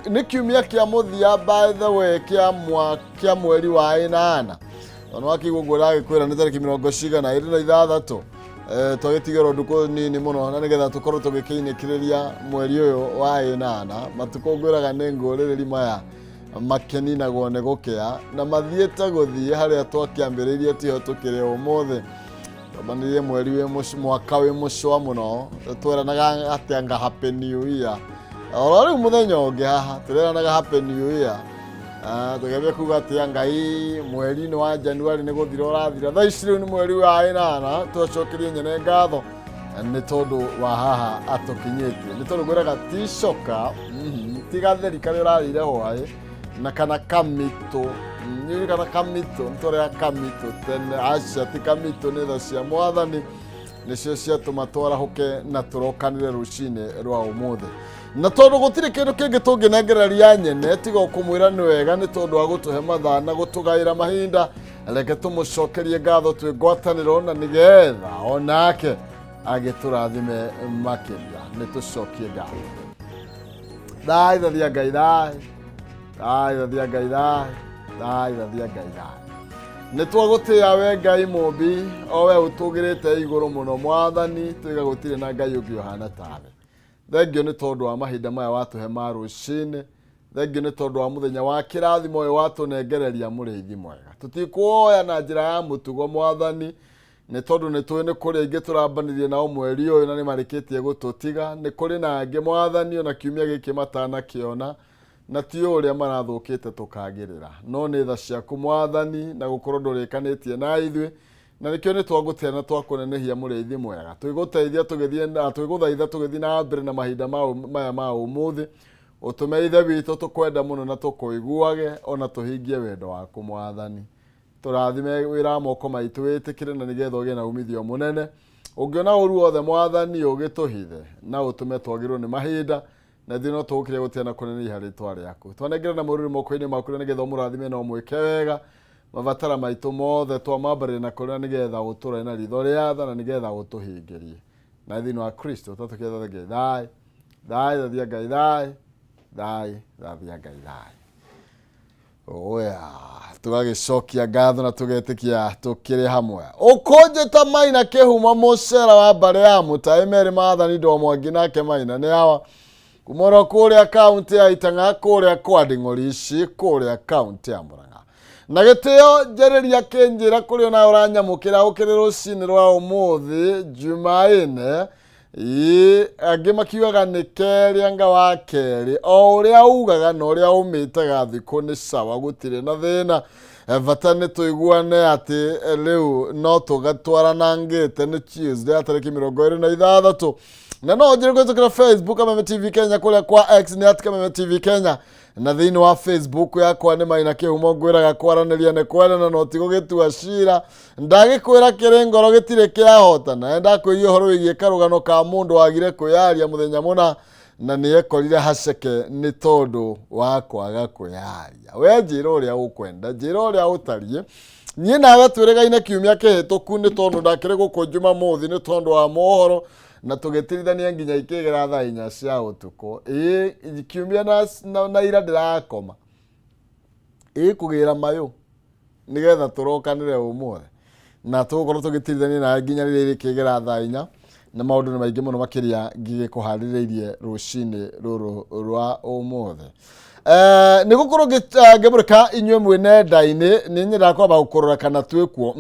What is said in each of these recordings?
Nĩ kiumia kĩa mũthia by the way kĩa mweri wa 8. Ona wakiguo ngũragĩkwĩra nĩ tarĩki 26 twagĩtigĩrwo ndukũ nini mũno na nĩgetha tũkorwo tũgĩkĩinĩkĩrĩria mweri ũyũ wa 8. Matukũ ngwĩraga nĩ ngũrĩrĩri maya makĩninagwo nĩ gũkĩa na mathiĩte gũthiĩ harĩa twakĩambĩrĩirie tiho tũkĩrĩ ũmũthĩ. Twambanĩrĩirie mweri mwaka wĩ mũcwa mũno, tweranaga atĩ happy new year. Ora rĩu mũthenya ũngĩ haha tũreranaga happy new year. Tũgĩambia kuuga atĩ Ngai mweri-inĩ wa Januari nĩ gũthira ũrathira. Thaa ici rĩu nĩ mweri wa 8, twacokerie nyene ngatho nĩ tondũ wa haha atũkinyĩtie. Nĩ tondũ ngwĩraga ti coka, ti gatheri karĩa ũrarĩire hwaĩ na kana kamitũ. Nĩ kana kamitũ, nĩ tũrĩa kamitũ tene. Aca ti kamitũ, nĩ tha cia Mwathani nĩcio ciatũma twarahũke na tũrokanire rũcinĩ rwa ũmũthĩ. Na tondũ gũtirĩ kĩndũ kĩngĩ tũngĩnengereria nyene tiga kũmwĩra nĩ wega nĩ tondũ wa gũtũhe mathaa na gũtũgaĩra mahinda, reke tũmũcokerie ngatho twĩ ngwatanĩro na nĩgetha onake agĩtũrathime makĩria. Nĩ tũcokie ngatho. Thai thathia Ngai thai, thai thathia Ngai thai, thai thathia Ngai thai. Nĩ twagũtĩĩa we Ngai mũmbi, o we ũtũgĩrĩte igũrũ mũno Mwathani, twiga gũtirĩ na Ngai ũngĩ ũhana tawe. Thengio nĩ tondũ wa mahinda maya watũhe ma rũcinĩ. Thengio nĩ tondũ wa mũthenya wa kĩrathimo ũyũ watũnengereria mũrĩithi mwega. Tũtikuoya na njĩra ya mũtugo Mwathani, nĩ tondũ nĩ tũĩ nĩ kũrĩ aingĩ tũrambanĩrie nao mweri ũyũ na nĩ marĩkĩtie gũtũtiga. Nĩ kũrĩ na angĩ Mwathani ona kiumia gĩkĩ matanakĩona na ti ũrĩa marathũkĩte tũkagĩrĩra. No nĩ tha ciaku Mwathani na gũkorwo ndũrĩkanĩtie na ithuĩ. Na nĩkĩo nĩ twagũtĩa na twakũnenehia mũrĩithi mwega. Twĩgũteithia tũgĩthiĩ na mbere na mahinda maya ma ũmũthĩ. Ũtũme ithe witũ tũkwenda mũno na tũkũiguage ona tũhingie wendo waku Mwathani. Tũrathime wĩra wa moko maitũ wĩtĩkĩre na nĩgetha ũgĩe na umithio mũnene. Ũngĩona ũru wothe Mwathani ũgĩtũhithe na ũtũme twagĩrwo nĩ mahinda na ithuĩ no tũgũkĩrĩa gũtĩa na kũnenehia rĩĩtwa rĩaku. Twanengera na mũrũri moko-inĩ maku na nĩgetha ũmũrathime na ũmwĩke wega. Mabatara maitũ mothe twamambarĩre na kũrĩa nĩgetha ũtũre na ritho rĩa tha na nĩgetha ũtũhingĩrie. Na thĩinĩ wa Kristo tatũkĩetha Ngai thai, thai thathia Ngai thai, thai thathia Ngai thai. Oya, tũgagĩcokia ngatho na tũgetĩkia tũkĩrĩ hamwe. Ũkũnjĩta Maina Kĩhuma mũcera wa mbarĩ ya Mũtaĩ Meri Maathani Ndo Mwangi nake Maina nĩ hawa. Kumora kũrĩa kaunti ya Itang'a, kũrĩa kwa Nding'ori ici, kũrĩa kaunti ya Mũrang'a. Na gĩtĩo njereria kĩnjĩra kũrĩ ona ũranyamũkĩra ũkĩrĩ rũcinĩ rwa ũmũthĩ Jumaine. Angĩ makiugaga nĩ kerĩ anga wa kerĩ. O ũrĩa ugaga na ũrĩa umĩte thikũ nĩ sawa, gũtirĩ na thĩna. Bata nĩ tũiguane atĩ rĩu no tũgatwaranangĩte nĩ Tuesday ya tarĩki 26. Na no njĩre kũhĩtũkĩra Facebook Kameme TV Kenya, kũrĩa kwa X nĩ @Kameme TV Kenya. Na thĩinĩ wa Facebook yakwa nĩ Maina Kĩhuma ngwĩraga kwaranĩria nĩ kwendana no ti gũgĩtua cira. Ndagĩkwĩra kĩrĩ ngoro gĩtirĩ kĩahotana. Ndakwĩria ũhoro wĩgiĩ karũgano ka mũndũ wagire kwĩyaria mũthenya mũna na nĩ ekorire haceke nĩ tondũ wa kwaga kwĩyaria. We njĩra ũrĩa ũkwenda, njĩra ũrĩa ũtariĩ. Niĩ nawe twĩrĩgaine kiumia kĩhĩtũku nĩ tondũ ndakĩrĩ gũkũ Jumamothi nĩ tondũ wa mohoro na tũgĩtirithania nginya ikĩgera thaa 4 cia ũtukũ. Kiumia na ira ndĩrakoma. Kũgĩra mayũ nĩgetha tũrokanĩre ũmũthĩ. Na tũgũkorwo tũgĩtirithania nawe nginya rĩrĩa ikĩgera thaa 4 na maũndũ nĩ maingĩ mũno makĩria ngĩgĩkũharĩrĩirie rũcinĩ rũrũ rwa ũmũthĩ. Nĩ gũkorwo ngĩmũrĩka inyuĩ mwĩ nenda-inĩ nĩ nyendaga kwamba gũkũrora kana twĩkuo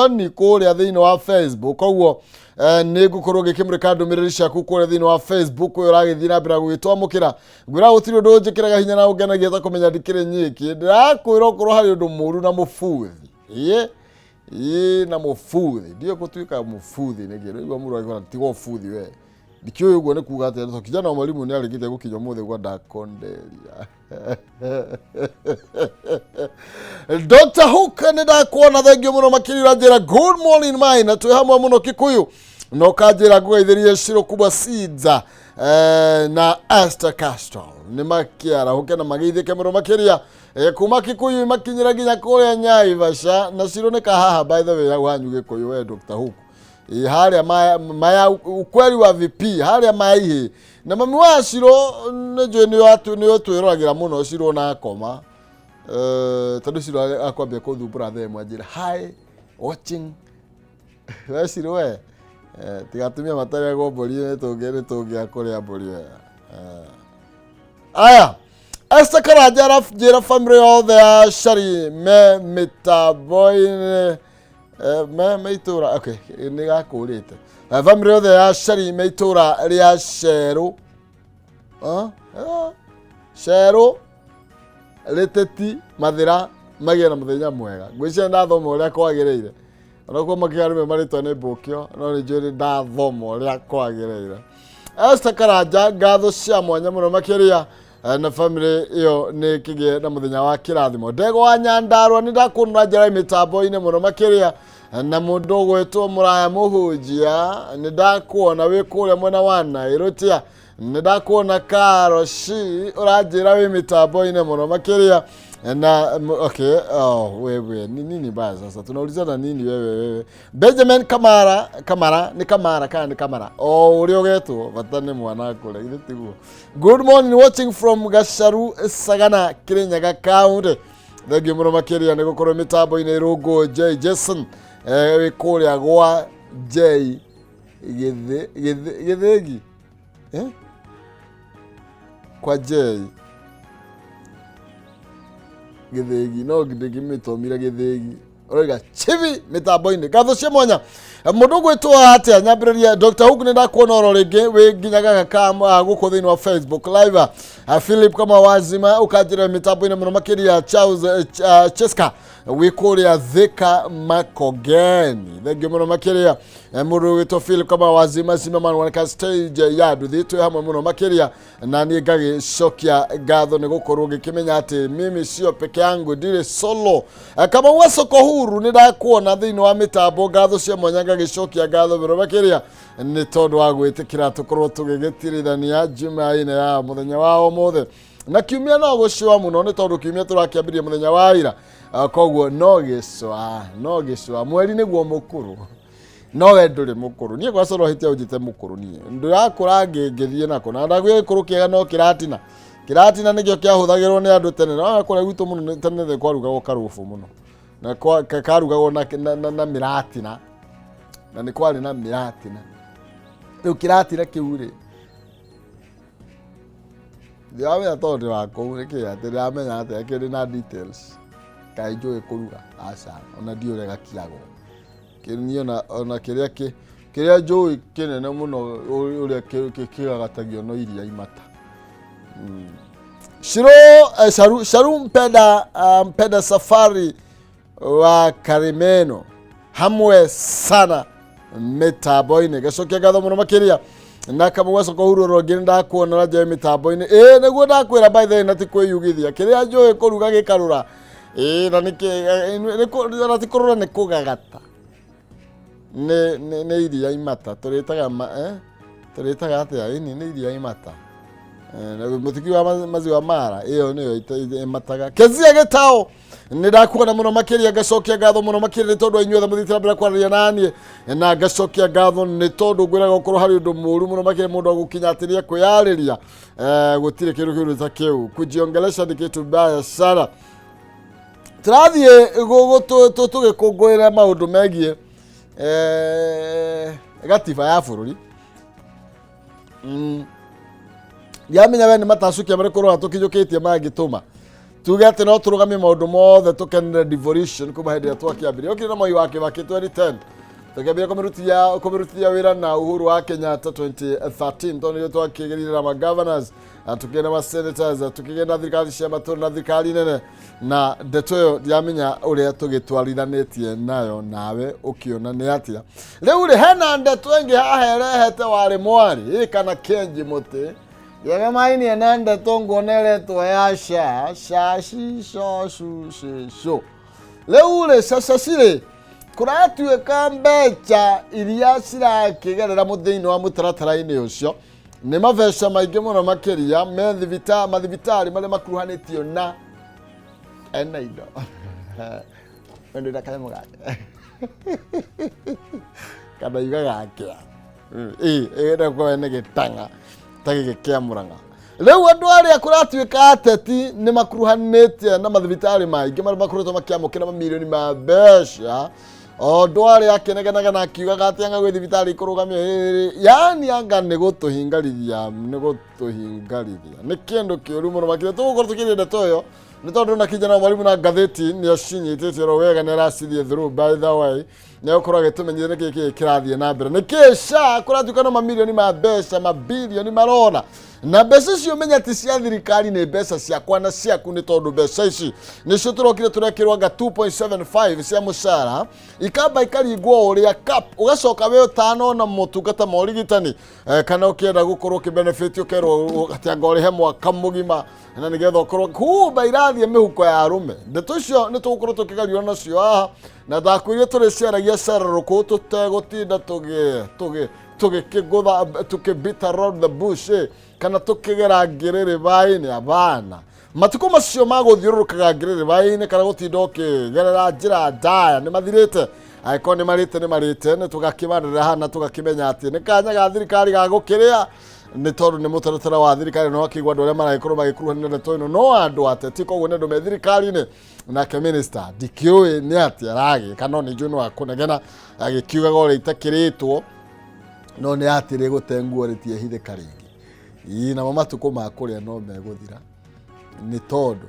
ni kũrĩa thĩinĩ wa Facebook. Koguo nĩ ngũkorwo ngĩkĩmũrĩka ndũmĩrĩri ciaku kũrĩa thĩinĩ wa Facebook ũyũ ũragĩthiĩ na mbere gũgĩtwamũkĩra. Ngwĩra gũtirĩ ũndũ njĩkĩraga hinya na ũngenagia ta kũmenya ndikĩrĩ nyiki. Ndĩrakwĩra okorwo harĩ ũndũ mũru na mũbuthi. Na mũbuthi. Ndiyo gũtuĩka mũbuthi nĩkĩ. Rĩu mũru agĩkora tiga ũbuthi we. Ndikĩũĩ ũguo nĩ kuuga atĩ kijana wa mwalimu nĩ arĩkĩte gũkinya mũthĩ gwa ndakonderia. Dr. Hook nĩ ndakuona thengio mũno makĩria njĩra good morning Maina, twĩ hamwe mũno Kikuyu. No kanjĩra ngũgeithĩrie Shiro Kubwa Seeds na Esther Castro. Nĩ makĩarahũke na magĩithĩke mũno makĩria. Kuma Kikuyu makinyĩra nginya kũrĩa Naivasha na Shiro nĩ kahaha by the way wanyu Gĩkũyũ we Dr. Hook. haria maya ukweli wa VP haria maihi na mami wa Shiro nejo ni otwiragira muno Shiro na koma tadu Shiro akwambia kuthumbura themu ajira hi watching we Shiro we tigatumia matari gombori tungia kuria mbori aya Esther Karanja jira family all the Shari me metaboine me itura okay ni gakurite family all the Shari me itura ria Sheru Sheru leteti mathira magia na muthenya mwega ngwicia ndathoma uria kwagireire onako makiarume maritwa ni mbukio no ni njuri ndathoma uria kwagireire Esther Karanja ngatho cia mwanya muno makiria na family iyo ni kigie na muthenya wa kirathimo ndego wa Nyandarua ni ndakunda njara mitambo-ine muno makiria na mundu gwetwo Muraya Muhunjia ni ndakuona wi kuria mwena wa Nairotia ni ndakuona Karoshi uranjira wi mitambo-ine muno makiria na okay wewe nini baya sasa tunaulizana nini wewe Benjamin Kamara ni Kamara kana ni Kamara uri ogetwo batane mwana kule ile tiguo good morning watching from Gasharu Sagana Kirinyaga County thegi muno makiria ni gukorwo mitambo-ine rungu J Jason wi kuria gwa J githegi kwa J githegi no githegi mitomira githegi oiga chivi mitambo-ine gatho cia mwanya mundu gwitwo atia nyambiriria Dr. Hook ni ndakuona oro ringi wi nginyaga kama guko thiini wa Facebook live Philip kama wazima ukajira mitambo-ine muno makiria Charles Cheska wi kuria Thika Makogeni thengio muno makiria mundu gwitwo Philip kama wazima simamana wanaka stage ya nduthi hamwe muno makiria na ni ngagicokia gatho ni gukorwo ngikimenya ati mimi sio peke yangu ndire solo kama wasoko huru ni ndakuona thiini wa mitambo gatho cia mwanya ngagicokia gatho muno makiria ni tondu wa gwitikira tukorwo tugigitirithania Jumaine ya muthenya wa umuthe na kiumia no gucwa muno ni tondu kiumia turakiambiria muthenya wa ira koguo no gicwa mweri niguo mukuru no we nduri mukuru nie kwa soro hitia ujite mukuru nie ndirakura ngithie nako na ndagwe ikuru kiega no kiratina nigio kiahuthagirwo ni andu tene no kore gwitu muno tene the kwaruga karufu muno na karugagwo na miratina na ni kwari na miratina riu kiratina kiure ndiamenya tondu wako niki ati ndiamenya ati akiri na details kai njui kuruga aca ona ndiurega kiago kirinio ona kiria njui kinene muno uria kigagatagio no iria imata Shiro Sharu mpenda safari wa Karimeno hamwe sana mitambo-ine gacokia gatho muno makiria na kama wasoko huru rogini ndakuona raja mitambo-ine niguo ndakwira by the way na ti kwiyugithia kiria njui kuruga gikarura na na ti kurura ni kugagata ne iria imata turitaga atia ni iria imata na mutiki wa maziwa mara iyo niyo imataga kezia getao ni ndakuona muno makiria gacokia gatho muno makiria ni tondu inyuothe muthitira mbere kwararia nani na gacokia gatho ni tondu ngwiraga gukorwo hari undu muru muno makiria mundu agukinyatiria kwiyariria gutire kindu ta kiu kujiongelesha ni kitu baya sana turathie tugikungwira maundu megie gatiba ya bururi yamenya we ni matacukia mari kurora tukijukitie magituma tuge ati no turugamie maundu mothe tukenere devolution kuma hindi ya twakiambiria okire na mwai wa Kibaki 2010 tukiambia kumirutia wira na Uhuru wa Kenyatta 2013 tondu twakigirira na governors tukigenda ma senators tukigenda thirikari cia matura na thirikari nene na ndeto yo yamenya uria tugitwarithanitie nayo nawe ukiona ni atia riu ri hena ndeto ingi haherehete wari mwari kana Kenji Muti yega maini ena ndeto nguoneretwo ya sho riu ri cacaciri kuratuika mbeca iria cirakigerera muthiini wa mutaratara-ini ucio ni mabeca maingi muno makiria mathibitari maria makuruhanitio na ena indo wendo ndakaya mugate kana igaga kia ĩgĩra kwene gĩtanga ta gĩkĩ kĩa Mũrang'a. Rĩu andũ arĩa kũratuĩka ateti nĩ makuruhanĩtie na mathibitarĩ maingĩ marĩa makoretwo makĩamũkĩra mamirioni ma mbeca, o andũ arĩa akĩnegenaga na akiugaga atĩ anga gwĩ thibitarĩ ikũrũgamio, yani anga nĩ gũtũhingarithia nĩ kĩndũ kĩũru mũno makĩria. Tũgũkorwo tũkĩrĩa ndeto ĩyo nĩ tondũ na kijana Mwalimu na ngathĩti nĩ acinyitĩte ro wega, nĩ aracithie through by the way, nĩ ũkorwo agĩtũmenyithia nĩ kĩĩ kĩrathiĩ na mbere. Nĩ kĩĩ SHA kũratuĩka na mamirioni ma mbeca, mabilioni marona, na mbeca icio menya ti cia thirikari, nĩ mbeca ciakwa na ciaku, nĩ tondũ mbeca ici nĩcio tũrokire tũrekĩrwo anga 2.75 cia mũcara, ikamba ikaringwo ũrĩa cap, ũgacoka we ũtano na motungata ma ũrigitani, kana ũkĩenda gũkorwo ũkĩbenefit ũkerwo atĩ anga ũrĩhe mwaka mũgima, na nĩgetha ũkorwo kumba irathiĩ mĩhuko ya arũme. Ndeto icio nĩ tũgũkorwo tũkĩgario nacio haha, na ndakwĩrire tũrĩciaragia cararũkũ tũtegũtinda tũgĩkĩgũtha tũkĩbeat around the bush, kana tũkĩgera ngĩrĩrĩba-inĩ. Abana matukũ macio magũthiũrũrũkaga ngĩrĩrĩba-inĩ kana gũtinda ũkĩgerera njĩra ndaya nĩ mathirĩte. Angĩkorwo nĩ marĩte nĩ tũgakĩmarĩra hana tũgakĩmenya atĩ nĩ kanya ga thirikari ga gũkĩrĩa, nĩ tondũ nĩ mũtaratara wa thirikari no akĩigua andũ arĩa maragĩkorwo magĩkuruhanio na ndeto ĩno no andũ ateti, koguo nĩ andũ me thirikari-inĩ. Nake minister ndikĩũĩ nĩ atĩ aragĩka, no nĩ njũĩ no akũnegena agĩkiugaga ũrĩa itakĩrĩtwo, no nĩ atĩ rĩgũtenguo rĩtiehithĩka rĩngĩ. Namo matukũ ma kũrĩa no megũthira, nĩ tondũ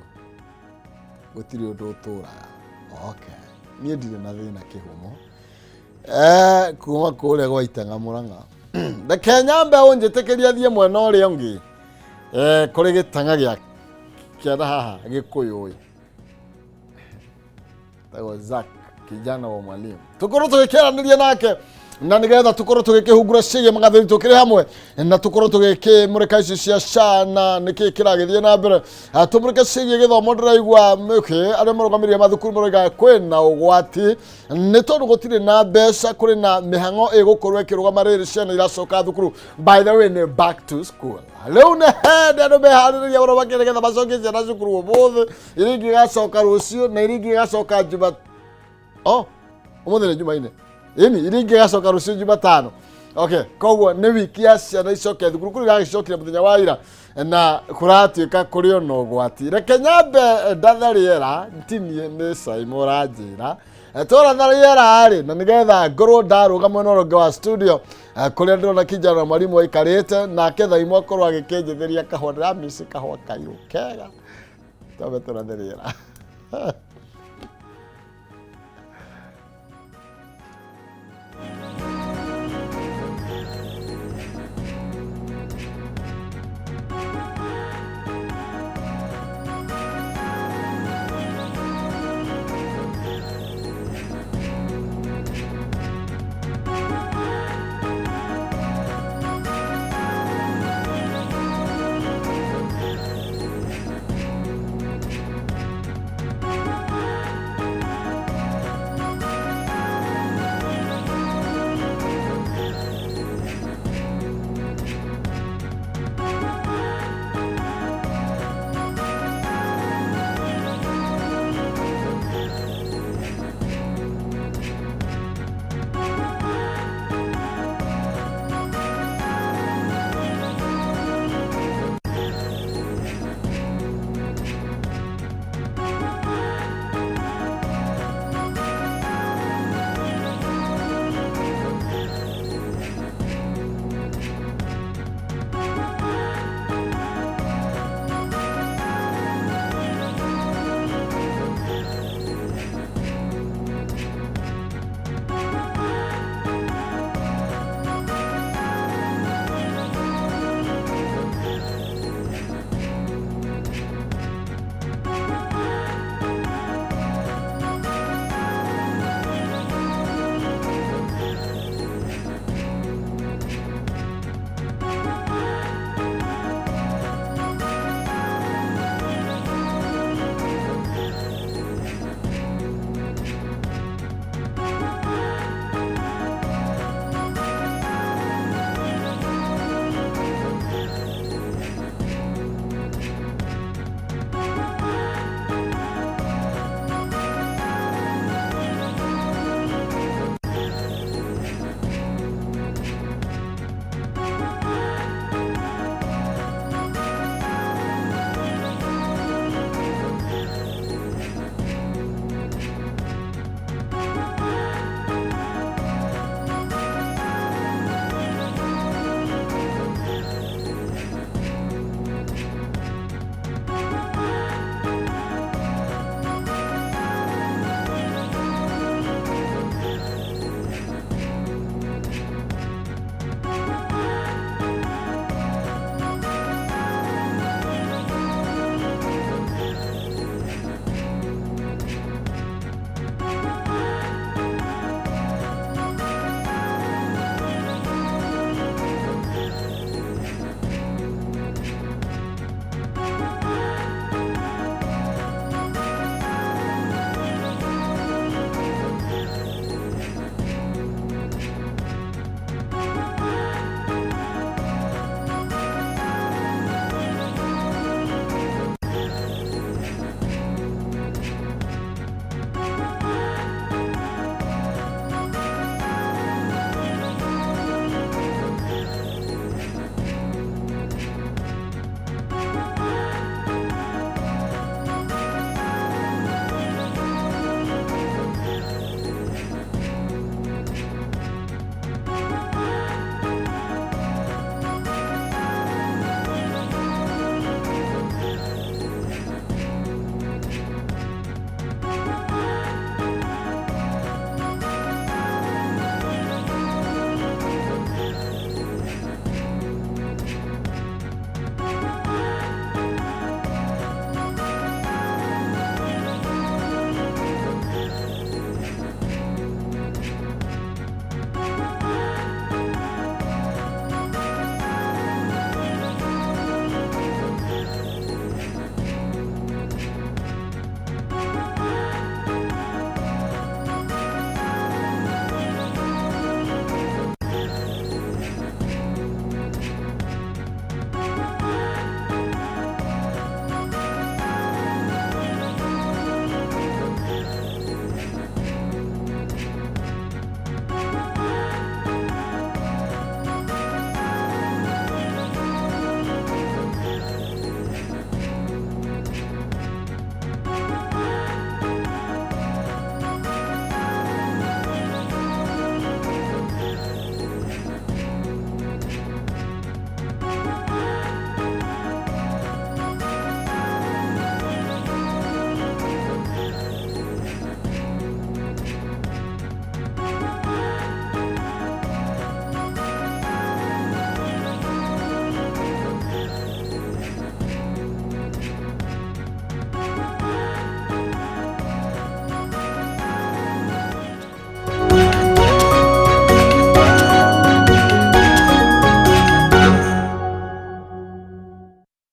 gũtirĩ ũndũ ũtũraga. Niĩ ndirĩ na thĩna kĩhumo kuma kũrĩa gwa Iteng'a Mũrang'a. Reke nyambe ũnjĩtĩkĩria thiĩ mwena ũrĩa ũngĩ kũrĩ gĩtang'a gĩa kĩara haha Gĩkũyũ tagwo Zack, kijana wa Mwalimu. Tũkorwo tũgĩkĩaranĩria nake na nĩgetha tũkorwo tũgĩkĩhungura ciĩgiĩ magathĩti tũkĩrĩ hamwe, na tũkorwo tũgĩkĩmũrĩka ici cia SHA na nĩkĩĩ kĩragĩthiĩ na mbere. Tũmũrĩke ciĩgiĩ gĩthomo ndĩraigua arĩa marũgamĩrĩire mathukuru maroiga kwĩna ũgwati nĩ tondũ gũtirĩ na mbeca, kũrĩ na mĩhang'o ĩgũkorwo ĩkĩrũgama rĩrĩ ciana iracoka thukuru. By the way nĩ back to school. Rĩu nĩ hĩndĩ andũ meharĩrĩria mũno makĩgetha macokie ciana cukuru ũmũthĩ, iria ingĩ igacoka rũciũ na iria ingĩ igacoka ũmũthĩ nĩ Jumaine, iria ingĩ igacoka rũciũ Jumatano. Koguo nĩ wiki ya ciana icoke thukuru, kũrĩ iragĩcokire mũthenya wa ira na kũratuĩka kũrĩ ona ũgwati. Reke nyambe ndathe rĩera ntinie nĩ Caimo ũranjĩra tũratha rĩera-rĩ, na nĩgetha ngorwo ndarũga mwena ũrĩa ũngĩ wa studio kũrĩa ndĩrona kijana Mwalimu aikarĩte, nake Thaimo akorwo agĩkĩnjĩthĩria kahũa. Ndĩramisi kahũa kairũ kega. Twambe tũrathe rĩera.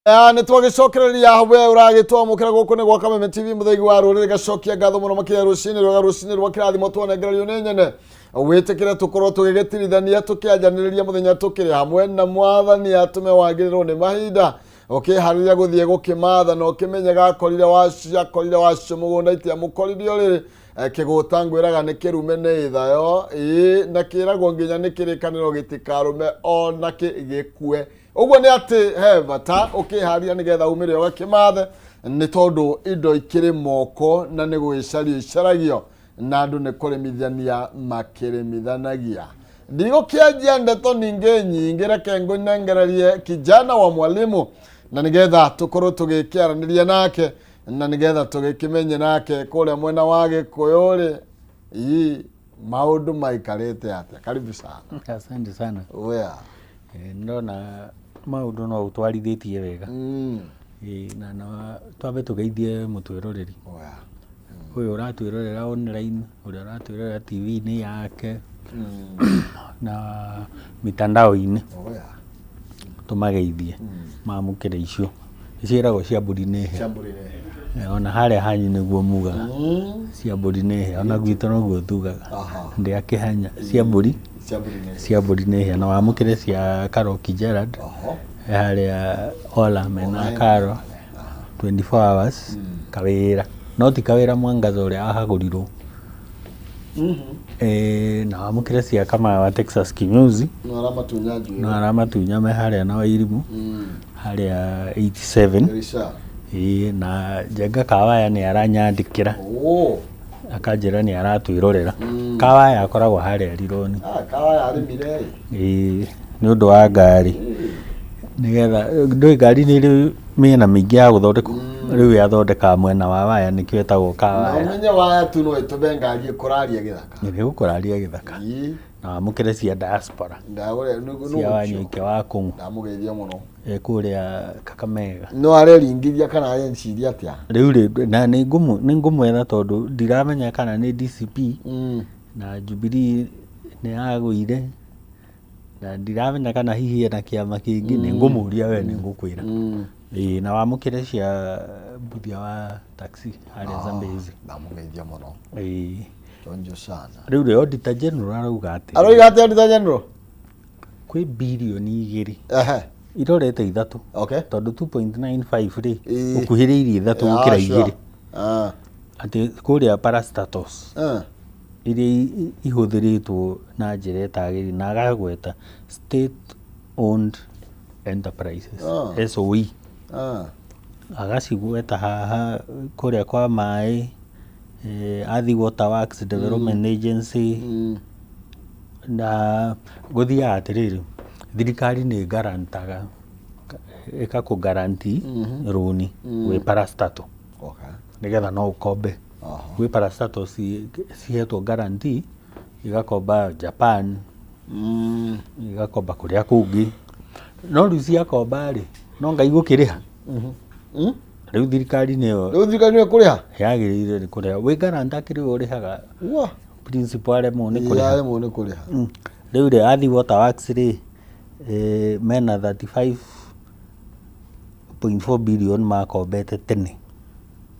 nä twagicokereria we uragitwamukira guku ni gwa Kameme TV muthegi wa rurire gacokia ngatho muno makinya rucini rwa kirathimo twanengererio ni nyene witikire tukorwo tugigitirithania tukianjaniriria muthenya tukiri hamwe na mwathani atume wagirirwo ni mahinda ukihariria guthie gukimatha no kimenyaga akorire wacio mugunda itia mukorire uriri kiguta ngwiraga ni kirume ni thayo na kiragwo nginya ni kirikaniro gitikarume ona gikue uguo ni ati he bata ukiharia nigetha umire ugakimathe ni tondu indo ikiri moko na ni gwicario icaragio na andu ni kurimithania makirimithanagia ndigukianjia ndeto ningi nyingi reke ngunengererie kijana wa mwalimu na nigetha tukorwo tugikiaraniria nake na nigetha tugikimenye nake kuria mwena wa Gikuyuri maundu maikarite atia. Karibu sana. Asante sana. Wea ndona maundu no utwarithitie wega na twabe tugeithie mutwiroreri uyu uratwirorera online uria uratwirorera TV-ini yake na mitandao-ini tumageithie mamukire icio iciaragwo cia mburi nĩ he ona haria hanyu niguo mugaga cia mburi nĩ he ona gwitũ noguo tugaga ndiakĩhanya cia mburi nĩ he na wamukire cia Karoki Gerald haria ola mena Karo 24 hours kawira no ti kawira Mwangaza uria ahagurirwo na wamukire cia Kama wa Texas Kinyuzi no aramatunya me haria na Wairimu haria 87 na Njenga Kawaya ni aranyandikira akanjira ni aratwirorera Kawaya akoragwo haria Rironi Kawaya arimire ni undu wa ngari nigetha ndui ngari ni ri miena mingi ya guthondekwo riu yathondeka mwena wa waya nikio etagwo Kawaya na menya waya tu no itume ngari ikuraria githaka ni gukuraria githaka na wamukire cia diaspora ndagore cia Wanyuike wa Kung'u ndamugeithia muno kuria Kakamega no areringithia kana arenciria atia riu na ni ngumu etha tondu ndiramenya kana ni DCP na Jubilee ni agwire na ndiramenya kana hihi na kiama kingi ni ngumuria we ni ngukwira na wamukire cia Mbuthia wa taxi haria Zambezi ndamugeithia muno tonjo sana riu ri Auditor General arauga ati Auditor General kwi bilioni 2 irorete ithatu tondu 2.95 ri ukuhiriirie ithatu gukira igiri ati kuria parastatos iria ihuthiritwo na njira etagiri na agagweta state owned enterprises SOE agacigweta haha kuria kwa mai Athi Water Works Development Agency na guthia atiriri thirikari ni garantaga ikaku guarantee loan we parastato nigetha no ukombe we parastato cihetwo guarantee igakomba Japan igakomba kuria kungi no riu ciakomba ri no ngai gukiriha riu thirikari niyo kuriha yagirire ni kuriha we garanta kiri urihaga principal mo ni kuriha riu ri Athi Water Works ri mena 35.4 billion makombete tene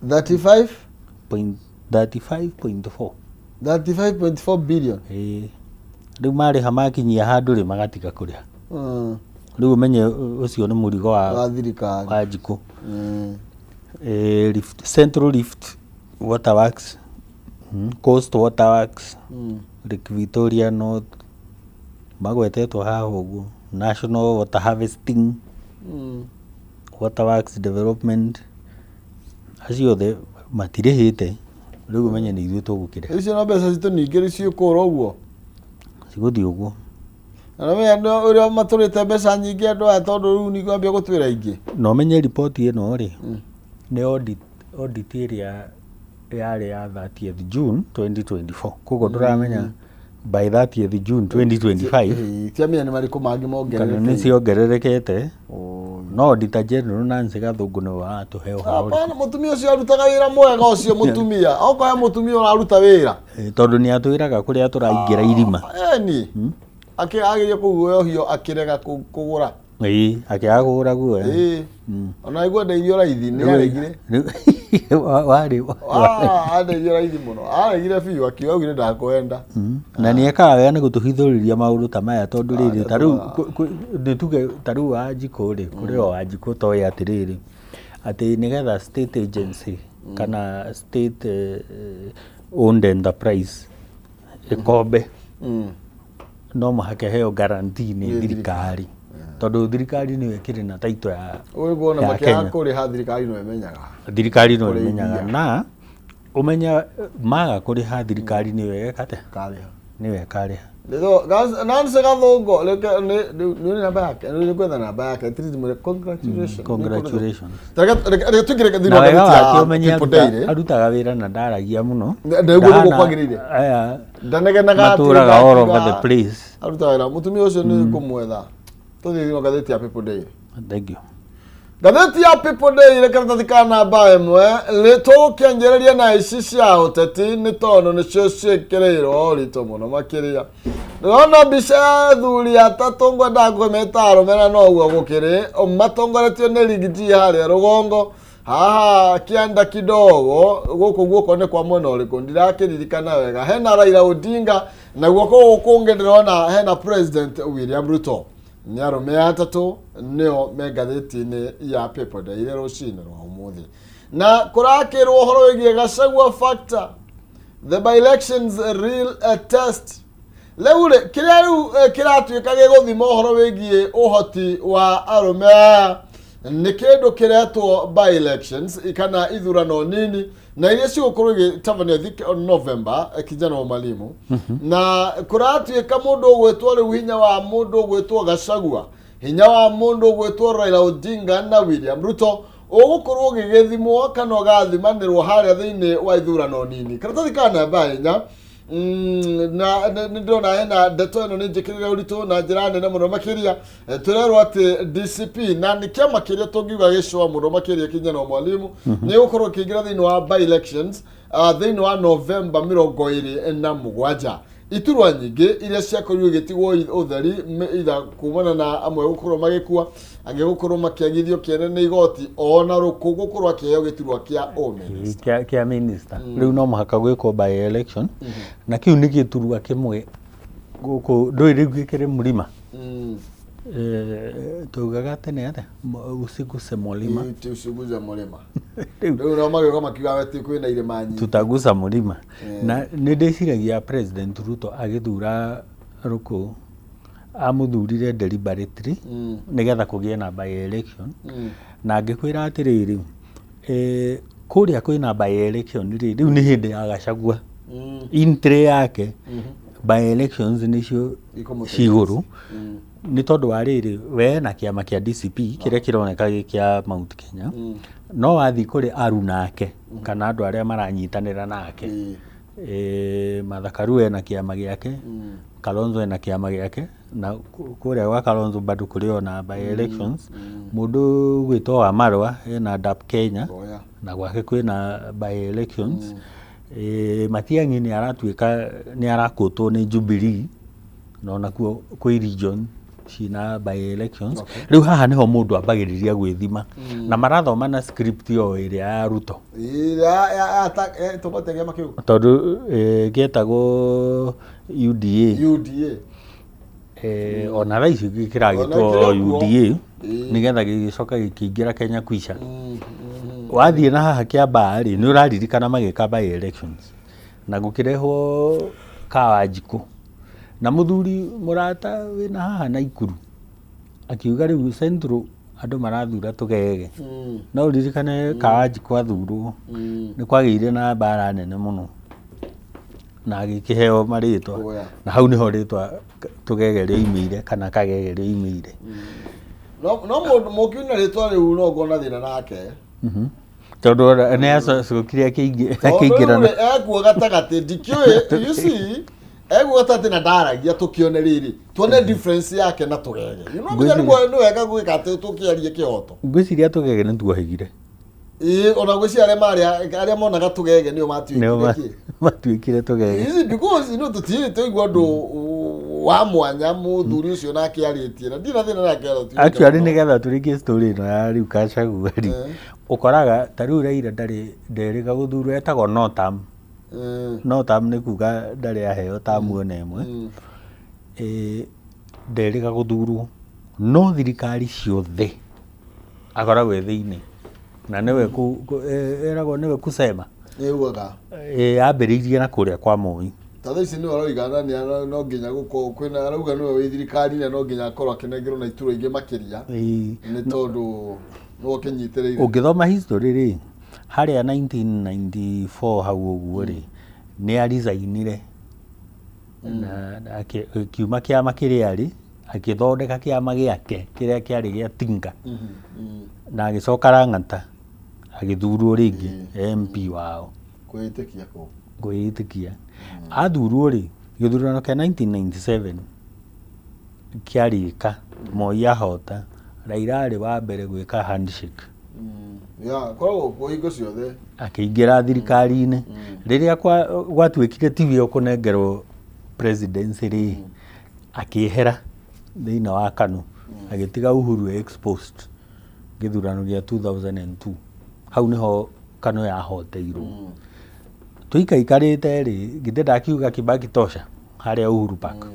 35.4 billion riu mariha makinyia handu ri magatiga kuriha riu menye ucio ni murigo wa thirikari wa Njiku Central Rift Water Works Coast Water Works Lake Victoria North magwetetwo haha uguo National Water Harvesting Water Works Development aciothe matirihite riu menye ni ithuĩ tũgũkĩrĩha icio no mbeca citũ ningĩ ciũkũra ũguo cigũthiĩ ũguo na menya ũrĩa matũrĩte mbeca nyingĩ andũ aya tondũ rĩu nĩ kwambia gũtwĩra ingĩ no menye ripoti ĩno rĩ nĩ audit ĩrĩa yarĩ ya 30th June 2024 koguo ndũramenya by 30th June 2025 tiamenya nĩ marĩkũ mangĩ mongerereke kana nĩ ciongererekete no Auditor General Nancy Gathungu nĩ waratũhe ũhoro hapana mũtumia ũcio arutaga wĩra mwega ũcio mũtumia okorwo mũtumia ũraruta wĩra tondũ nĩ atwĩraga kũrĩa tũraingĩra irima akĩagĩria kũguoyohio akĩrega kũgũra Akiaga kũgũra guoya. Ona igua ndeithio raithi nĩ aregire. Ndeithio raithi mũno. Aregire biũ akiuga augire ndakwenda. Na nĩ ekaga wega nĩ gũtũhithũrĩria maũndũ ta maya tondũ rĩrĩ ta rĩu nĩ tuge ta rĩu Wanjikũ rĩ kũrĩ o Wanjikũ toĩ atĩrĩrĩ atĩ nĩgetha state agency kana state owned enterprise ĩkombe no mũhaka heo guarantee nĩ thirikari tondũ thirikari nĩyo ĩkĩrĩ na taito ya Kenya. Kũrĩha thirikari no ĩmenyaga. Thirikari no ĩmenyaga na ũmenya maga kũrĩha thirikari nĩyo ĩgekate nĩyo ĩkarĩha. Nancy Gathũngũ nĩ namba yake nĩ kwenda namba yake congratulations. Reke tũngĩreka thĩinĩ wa People Day arutaga wĩra na ndaragia mũno. Nĩguo kwagĩrĩire. Ndanegenaga matũraga all over the place. Arutaga wĩra mũtumia ũcio nĩ kũmwetha. Tũthiĩ ngathĩti ya People Day. Thank you. Ngathĩti ya People Day reke tũthikana namba ĩmwe tũkĩanjĩrĩria na ici cia ũteti nĩ tondũ nĩcio ciĩkĩrĩirwo ũritũ mũno makĩria. Ndĩrona mbica ya athuri atatũ ngwenda ngũmeta arũme no ũguo gũkĩrĩ matongoretio nĩ Rigiji harĩa rũgongo haha kĩanda kidogo gũkũ guoko nĩ kwa mwena ũrĩkũ ndirakĩririkana wega. Hena Raila Odinga na guoko gũkũ ndĩrona hena President William Ruto. Nĩ arũme atatũ nĩo me ngathĩti-inĩ ya People Day ile rũcinĩ rwa ũmũthĩ. Na kũrakĩrwo ũhoro wĩgiĩ Gachagua factor, the by-elections real test. Rĩu kĩrĩa rĩu kĩratuĩka gĩgũthima ũhoro wĩgiĩ ũhoti wa arũme nĩ kĩndũ kĩretwo by-elections kana ithurano nini na iria cigũkorwo igĩtabanio November kijana wa Mwalimu. Na kũratuĩka mũndũ ũgwĩtwo rĩu hinya wa mũndũ ũgwĩtwo Gachagua, hinya wa mũndũ ũgwĩtwo Raila Odinga na William Ruto ũgũkorwo gĩgĩthimwo kana ũgathimanĩrwo harĩa thĩinĩ wa ithurano nini. Karatathi ka namba 4 na ndona hena ndeto ĩno nĩ njĩkĩrĩre ũritũ na njĩra nene mũno makĩria. Tũrerwo atĩ DCP na nĩ kĩama kĩrĩa tũngiuga gĩcũa mũno makĩria kijana wa Mwalimu nĩ gũkorwo kĩingĩra thĩinĩ wa by-elections thĩinĩ wa November 27. Iturwa nyingĩ iria ciakorirwo igĩtigwo ũtheri itha kumana na amwe gũkorwo magĩkua angĩ gũkorwo makĩagithio kĩene nĩ igoti ona rũkũ gũkorwo akĩheo gĩturwa kĩa o-minister kĩa minister. Rĩu no mũhaka gwĩkwo by-election na kĩu nĩ gĩturwa kĩmwe gũkũ ndũĩ rĩu gĩkĩrĩ mũrima. Tugaga tene atĩa usiguse mũrima. Usiguse mũrima. Rĩu no magĩũka makiuga atĩ kwĩna irĩma nyingĩ. Tutagusa mũrima. Na nĩ ndĩciragia President Ruto agĩthura rũkũ amũthurire deliberately nĩgetha kũgĩe na by-election na ngĩkwĩra atĩrĩrĩ kũrĩa kwĩna by-election rĩu nĩ hĩndĩ ya Gachagua intri yake by-elections nĩcio cigũrũ nĩ tondũ wa rĩrĩ we na kĩama kĩa DCP kĩrĩa kĩroneka gĩkĩa Mount Kenya no wathiĩ kũrĩ Aruna ake kana andũ arĩa maranyitanĩra nake Martha Karua na kĩama gĩake Kalonzo na kĩama gĩake na kũrĩa gwa Kalonzo bado kũrĩ ona by-elections mũndũ gwĩtwo Wamalwa na DAP Kenya na gwake kwĩna by-elections. Matiang'i nĩ aratuĩka nĩ arakũtwo nĩ Jubilee no nakuo kwĩ region cina by-elections. Rĩu haha nĩho mũndũ ambagĩrĩria gwĩthima na marathoma na script yo ĩrĩa ya Ruto tondũ gĩetagwo UDA ona thaa ici kĩragĩtwo UDA nĩgetha gĩgĩcoka gĩkĩingĩra Kenya Kwisha. Wathiĩ na haha kĩambaa-rĩ nĩ ũraririkana magĩka by-elections na gũkĩrehwo Wanjikũ na mũthuri mũrata wĩna haha Naikuru akiuga rĩu Central andũ marathura tũgege. No ũririkane Wanjikũ athurwo nĩ kwagĩire na mbara nene mũno na agĩkĩheo marĩtwa na hau nĩho rĩtwa tũgege rĩoimĩire kana kagege rĩoimĩire. No mũkiuna rĩtwa rĩu no ngona thĩna nake tondũ nĩ acokire akĩingĩrana ekuo gatagatĩ ndikĩũĩ you see ekuo gatagatĩ na ndaragia tũkĩone rĩrĩ tuone difference yake na tũgege nĩ wega gwĩka atĩ tũkĩarie kĩhoto. Ngwĩciria tũgege nĩ tuohĩgire ona gwĩciria arĩa monaga tũgege nĩo matuĩkire matuĩkire tũgege. Is it because tũtirĩ tũigua andũ wa mwanya mũthuri ũcio nake arĩtie na ndina thĩna nake arĩtie. Actually nĩgetha tũrĩkie story ĩno ya rĩu Gachagua rĩ, ũkoraga ta rĩu Raila nderĩga gũthurwo etagwo no term. No term nĩ kuga ndarĩ aheo tamu ona ĩmwe. Nderĩga gũthurwo no thirikari ciothe akoragwo thĩinĩ na nĩwe eragwo nĩwe kusema ambĩrĩirie na kũrĩa kwa Moi. Tha ici nĩwe aroigana no nginya gũkorwo kwĩna arauga nĩwe wĩ thirikari na no nginya akorwo akĩnengerwo na iturwa ingĩ makĩria nĩ tondũ no akĩnyitĩrĩire. Ũngĩthoma history rĩ harĩa 1994 hau ũguo rĩ nĩ arizainire na kiuma kĩama kĩrĩa arĩ agĩthondeka kĩama gĩake kĩrĩa kĩarĩ gĩa Tinga na agĩcoka Lang'ata agĩthurwo rĩngĩ MP wao kwĩĩtĩkia. Athurwo rĩ gĩthurano kĩa 1997 kĩarĩka Moi ahota, Raila arĩ wa mbere gwĩka handshake. Koragwo hingo ciothe akĩingĩra thirikari-inĩ rĩrĩa gwatuĩkire TV kũnengerwo presidency rĩ akĩehera thĩinĩ wa KANU agĩtiga Uhuru exposed gĩthurano gĩa 2002. Hau nĩho KANU yahoteirwo. Tũikaikarĩte rĩ githĩ ndakiuga Kibaki tosha harĩa Uhuru Park.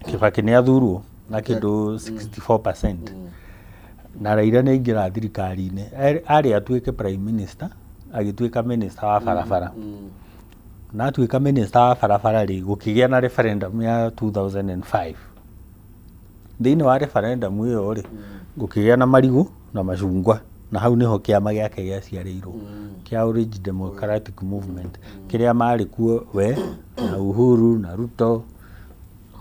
Kibaki nĩ athurwo na kĩndũ 64%. Na Raila nĩ aingĩra thirikari-inĩ arĩ atuĩke prime minister agĩtuĩka minister wa barabara. Na atuĩka minister wa barabara rĩ gũkĩgĩa na referendum ya 2005. Thĩinĩ wa referendum ĩyo rĩ gũkĩgĩa na marigũ na macungwa na hau nĩho kĩama gĩake gĩaciarĩirwo kĩa Orange Democratic Movement kĩrĩa marĩ kuo we na Uhuru na Ruto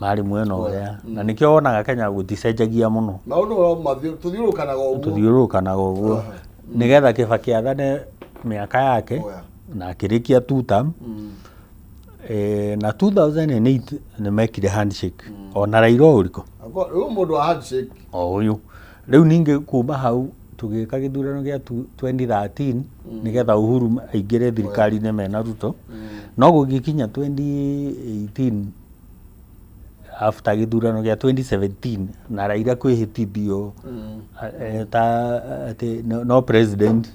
marĩ mwena ũrĩa na nĩkĩo wonaga Kenya gũticenjagia mũno. Maũndũ tuthiũrũrũkanaga ũguo nĩgetha Kibaki athane mĩaka yake na akĩrĩkia 2 term. Na 2008 nĩ mekire handshake ona Raila ũrĩkũ mũndũ wa handshake ũyũ. Rĩu ningĩ kuma hau tũgĩka gĩthurano gĩa 2013 nĩgetha Uhuru aingĩre thirikari-inĩ mena Ruto. No gũgĩkinya 2018 after gĩthurano gĩa 2017 na Raila kwĩhĩtithio atĩ no president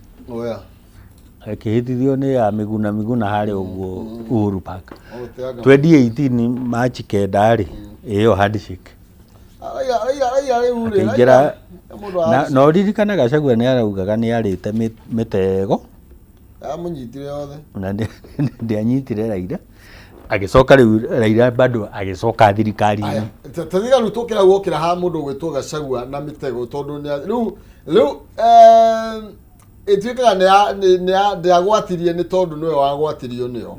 akĩhĩtithio nĩ ya Miguna harĩa ũguo Uhuru Park. 2018 March 9 rĩ ĩyo handshake akĩingĩra na ũririkana Gachagua nĩ araugaga nĩ arĩte mĩtego amũnyitire yothe na ndĩanyitire Raila agĩcoka rĩu Raila bado agĩcoka thirikari-inĩ. Tatiga rĩu tũkĩra guokĩra ha mũndũ gwĩtwo Gachagua na mĩtego tondũ rĩu ĩtuĩkaga ndĩagwatirie nĩ tondũ nĩwe wagwatirio nĩo.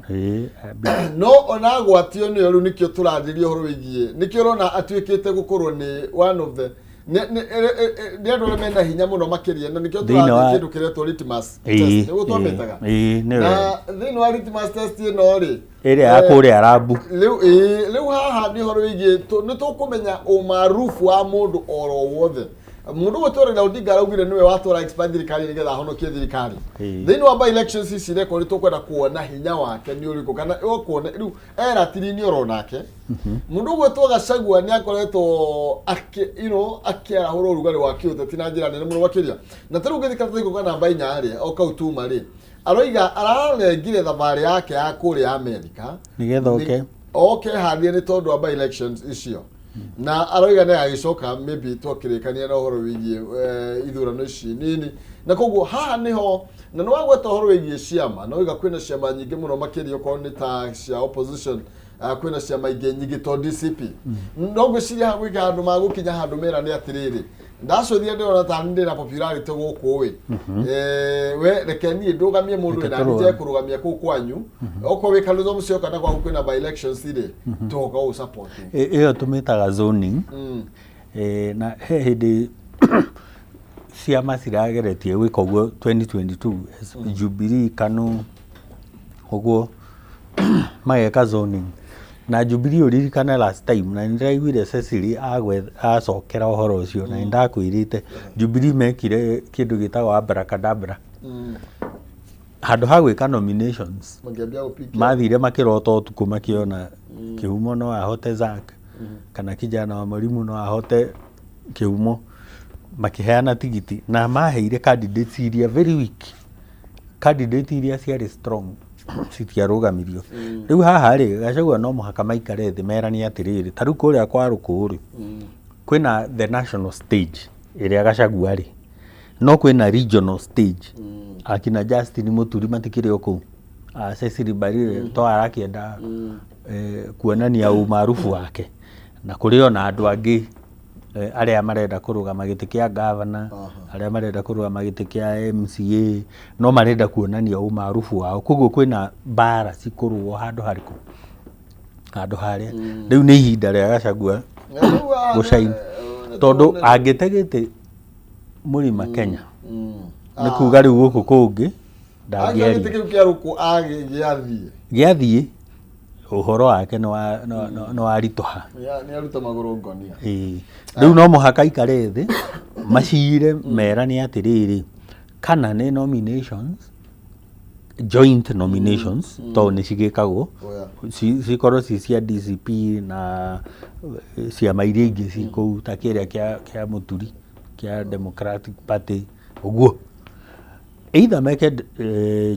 No ona agwatio nĩo rĩu nĩkĩo tũrathĩria ũhoro wĩgiĩ nĩkĩo ũrona atuĩkĩte gũkorwo nĩ one of the nĩ andũ arĩa mena hinya mũno makĩria na nĩkĩo tũrathĩria kĩndũ kĩretwo litmus test nĩguo twamĩtaga. Na thĩinĩ wa litmus test ĩno rĩ ĩrĩa ya kũrĩa Arabu rĩu haha nĩ ũhoro wĩgiĩ nĩ tũkũmenya ũmaarufu wa mũndũ oro wothe. Mũndũ gwĩtwo Raila Odinga araugire nĩwe watwara expand thirikari nĩgetha ahonokie thirikari. Thĩinĩ wa by elections ici reko nĩ tũkwenda kuona hinya wake nĩ ũrĩkũ kana ũkuona rĩu eratiri-inĩ oro nake. Mũndũ gwĩtwo Gachagua nĩ akoretwo akĩarahũra ũrugarĩ wa kĩũteti na njĩra nene mũno makĩria. Na tarĩu ũngĩthika ta igũka namba 4 rĩ o kau tuma rĩ aroiga ararengire thabarĩ yake ya kũrĩa Amerika nĩgetha oke harĩa nĩ tondũ wa by elections icio. Na aroiga nĩ agĩcoka maybe twakĩrĩkania na ũhoro wĩgiĩ ithurano ici nini na koguo haha nĩho na nĩ wagweta ũhoro wĩgiĩ ciama na oiga kwĩna ciama nyingĩ mũno makĩria okorwo nĩ ta cia opposition kwĩna ciama ingĩ nyingĩ to DCP. No ngwĩciria gwĩka handũ magũkinya handũ mera nĩ atĩrĩrĩ ndacũthia ndĩrona ta ndĩ na popularity gũkũ we reke niĩ ndũgamie mũndũ wĩna nje kũrũgamia kũu kwanyu okorwo wĩ Kalonzo Musyoka na gwaku kwĩna by elections rĩ tũgoka gũ support ĩyo tũmĩtaga zoning. Na he hĩndĩ ciama cirageretie gwĩka ũguo 2022 Jubilee KANU ũguo mageka zoning na Jubilee ũririkana last time na nĩndĩraiguire Cecily acokera ũhoro ũcio na nĩndakwĩrĩte Jubilee mekire kĩndũ gĩtagwo abracadabra handå ha gwä ka nominations mathire makirota ũtukũ makiona Kĩhumo no ahote Zack kana kijana wa Mwalimu no ahote Kĩhumo, makiheana tigiti na maheire candidates iria very weak, candidate iria ciarĩ strong citiarũgamirio. Rĩu haha rĩ Gachagua no mũhaka maikare thĩ merani atĩrĩrĩ, ta rĩu kũrĩa kwa Rũkũ rĩ kwĩna the national stage ĩrĩa Gachagua rĩ, no kwĩna regional stage akina Justin Muturi matikĩrĩ o kũu, Cecily Mbarire to arakĩenda kuonania umaarufu wake, na kũrĩ ona andũ angĩ arĩa marenda kũrũgama gĩtĩ kĩa governor, arĩa marenda kũrũgama gĩtĩ kĩa MCA, no marenda kuonania umaarufu wao, koguo kwĩna bara cikũrũo handũ harĩkũ, handũ harĩa. Rĩu nĩ ihinda rĩa Gachagua gũcaina, tondũ angĩte gĩtĩ mũrima Kenya nĩ kuga rĩu gũkũ kũngĩ gĩathiĩ ũhoro wake nĩ waritũha, nĩ aruta magũrũ ngonia. Rĩu no mũhaka ikare thĩ macire merani atĩrĩrĩ, kana nĩ nominations, joint nominations to nĩ cigĩkagwo cikorwo ci cia DCP na ciama iria ingĩ ci kũu ta kĩrĩa kĩa Mũturi kĩa Democratic Party ũguo, either meke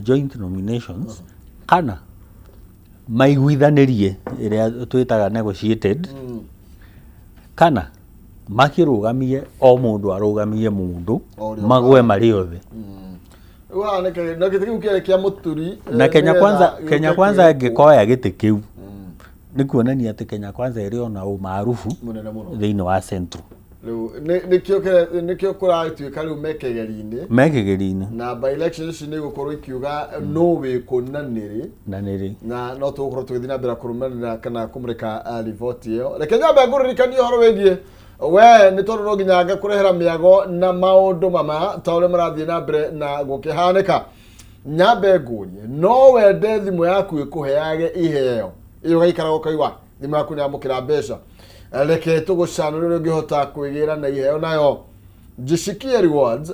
joint nominations kana maiguithanĩrie ĩrĩa twĩtaga negotiated, kana makĩrũgamie o mũndũ arũgamie mũndũ magwe marĩ othe. Na Kenya Kwanza angĩkoya gĩtĩ kĩu nĩ kuonania atĩ Kenya Kwanza ĩrĩ ona ũmaarufu thĩinĩ wa Central. Nĩkĩo kũratuĩka rĩu mekĩgeri-inĩ na by elections nĩ gũkorwo ikiuga no wĩkũ na nĩrĩ, na no tũgũkorwo tũgĩthiĩ na mbere kũrũmanĩrĩra kana kũmũrĩka riboti ĩyo. Reke nyambe ngũririkanie ũhoro wĩgiĩ we nĩ tondũ no nginya ngakũrehera mĩago na maũndũ mama ta ũrĩa marathiĩ na mbere na gũkĩhanĩka. Nyambe ngũrie, no wende thimũ yaku ĩkũheage iheo iyo gaikara ũkaigua thimũ yaku nĩ yamũkĩra mbeca, reke tũgũcanũrĩre ũngĩhota kwĩgĩra na iheo nayo. Jishikia Rewards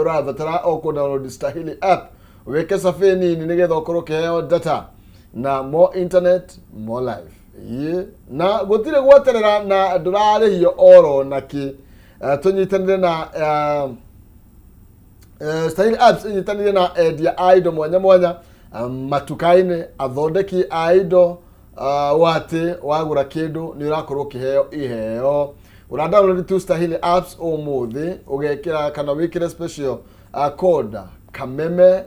ũrabatara o kũ-download Stahili app, wĩke cafe nini nĩgetha ũkorwo ũkĩheo data na more internet more life. Na gũtirĩ gweterera na ndũrarĩhio oro nakĩ, tũnyitanĩre na Stahili apps inyitanĩire na endia indo mwanya mwanya matuka-inĩ, athondeki indo wate wagũra kĩndũ nĩ ũrakorwo ũkĩheo iheo. Ũra-download tu Stahili apps ũmũthĩ ũgekĩra kana wĩkĩre special code Kameme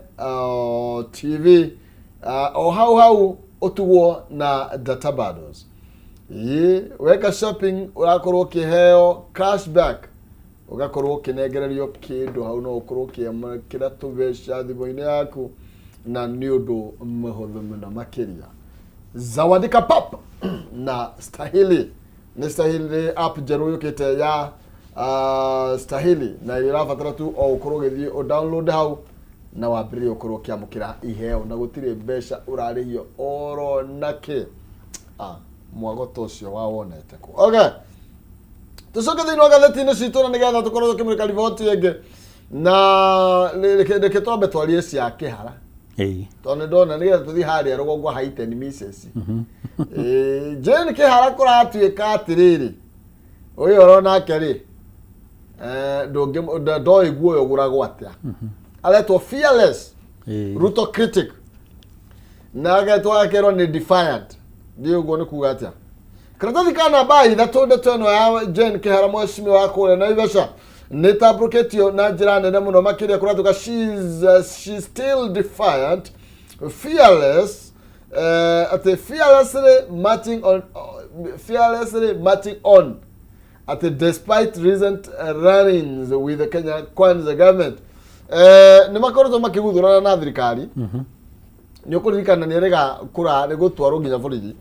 TV o hau ũtugwo na data bundles. Weka shopping ũrakorwo ũkĩheo cashback, ũgakorwo ũkĩnengererio kĩndũ hau, no ũkorwo ũkĩamũkĩra tũbeca thimũ-inĩ yaku na nĩ ũndũ mũhũthũ mũno makĩria. Zawadika pap na Stahili. Ni Stahili app njerũ yũkĩte ya Stahili na ĩrabatara tu o ũkorwo ũgĩthiĩ o download hau na wambĩrĩrie ũkorwo ũkĩamũkĩra iheo na gũtirĩ mbeca ũrarĩhio oro nakĩ. Mwago ta ũcio wawonete kũ? Okay, tũcoke thĩinĩ wa gatheti-inĩ citũ na nĩgetha tũkorwo tũkĩmũrĩka riboti ĩngĩ na reke twambe twarie cia kĩhara. Tondũ ndona nĩgetha tũthiĩ harĩa rũgongo Haiten Misses. Jane Kĩhara kũratuĩka atĩrĩrĩ, ũyũ ũrona nake rĩ ndoĩ guoya ũgũragwo atĩa. Aretwo fearless Ruto critic na agetwo akerwo nĩ defiant. Ndiũ ũguo nĩ kuga atĩa. Karatathi ka namba ithatũ ndeto ĩno ya Jane Kĩhara mwecimiwa wa kũrĩa Naivasha nĩ tambũrũkĩtio na njĩra nene mũno makĩria kũratuĩka she's still defiant, fearless, fearlessly marching on despite recent run-ins with the Kenya Kwanza government. Nĩ makoretwo makĩguthũrana na thirikari. Nĩ ũkũririkana nĩ erega nĩ gũtwarwo nginya bũrũri.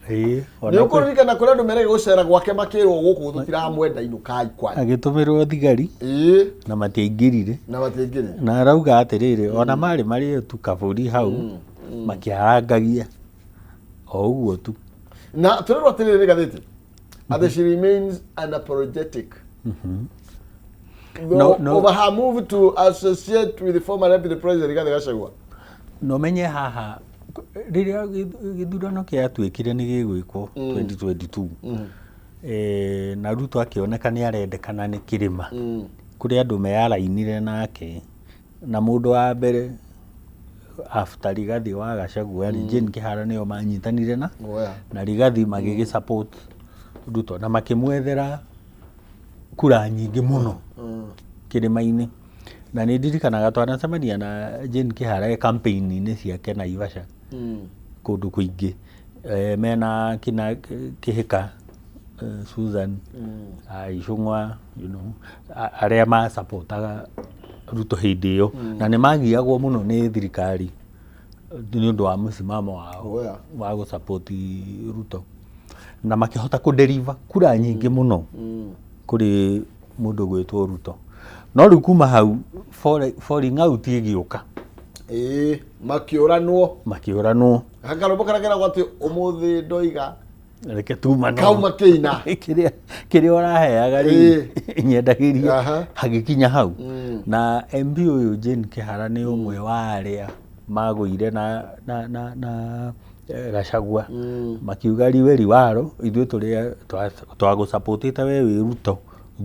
Nĩ ũkũririkana kũrĩa andũ merega gũcera gwake makĩrwo gũkũ tũtiramwenda inukai kwani. Agĩtũmĩrwo thigari na matiaingĩrire. Na arauga atĩrĩrĩ ona marĩ tu kabũri hau makĩharangagia o ũguo tu. Na tũrerwo atĩrĩrĩ gathĩti that she remains unapologetic over her move to associate with the former deputy president Rigathi Gachagua. no menye haha riria githurano kiatuikire ni gigwikwo 2022 na Ruto akioneka ni arendekana ni kirima kuri andu meyarainire nake na mundu wa mbere after Rigathi wa Gachagua Jane Kihara nio manyitanire na Rigathi magigi support Ruto na makimwethera kura nyingi muno kirima-ini na ni ndirikanaga twanacemania na Jane Kihara campaign-ini ciake na Ivasha kundu kuingi mena kina Kihika Susan Icung'wa aria ma supportaga Ruto hindi iyo na ni magiagwo muno ni thirikari ni undu wa musimamo wao wa gu support Ruto na makihota ku deliver kura nyingi muno kuri mundu gwitwo Ruto no riu kuma hau falling out igiuka makiuranwo hakarombo karakera gwati umuthi ndoiga reke tumana kauma kina kiria uraheaga ri nyendagiria hagikinya hau na MP uyu Jane Kihara ni umwe wa aria maguire na Gachagua makiuga riweri waro ithuĩ tũrĩa twagũsapotĩte we wĩ Ruto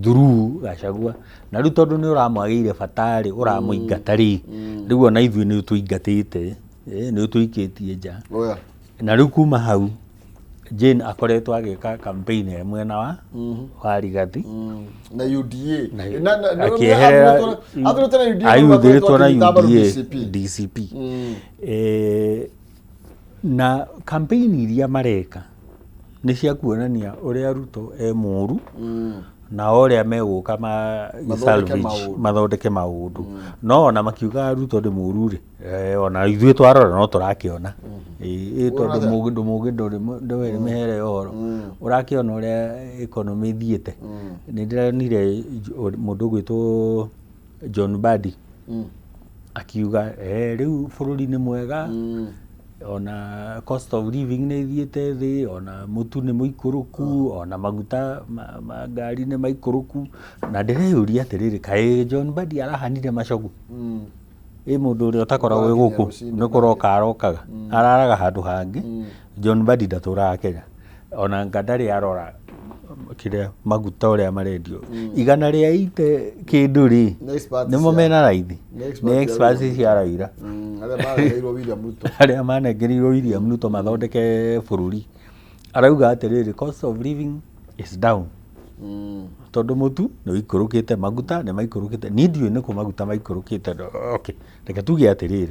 through Gachagua na rĩu tondũ nĩ ũramwagĩire batarĩ ũramũingata rĩu ona ithuĩ nĩ tũingatĩte nĩ tũikĩtie nja na rĩu kuma hau Jane akoretwo agĩka campaign mwena wa Rigathi na UDA ayuthĩrĩtwo na UDA DCP na campaign iria mareka nĩ cia kuonania ũrĩa Ruto mũru na ũrĩa megũka mathondeke maũndũ no ona makiuga Ruto ndĩ mũru rĩ ona ithuĩ twarora no tũrakĩona tondũ mũndũ mũgĩ ndũrĩ mĩhere ũhoro ũrakĩona ũrĩa economy thiĩte nĩ ndĩronire mũndũ gwĩtwo John Mbadi akiuga rĩu bũrũri nĩ mwega ona cost of living nĩ thiĩte thĩ ona mũtu nĩ mũikũrũku ona maguta ngari nĩ maikũrũku na ndĩreyũria atĩrĩrĩ kaĩ John Mbadi arahanire macogu mũndũ ũrĩa ũtakoragwo gũkũ nĩ kũroka arokaga araraga handũ hangĩ John Mbadi ndatũraga Kenya ona ndarĩ arora kĩrĩa maguta ũrĩa marendio igana rĩa ite kĩndũ rĩ nĩmo mena raithi nĩ experts cia raira arĩa manengereirwo William Ruto mathondeke bũrũri arauga atĩrĩrĩ cost of living is down tondũ mũtu nĩ ũikũrũkĩte maguta nĩ maikũrũkĩte niĩ ndiũĩ nĩ kũ maguta maikũrũkĩte okay reke tuge atĩrĩrĩ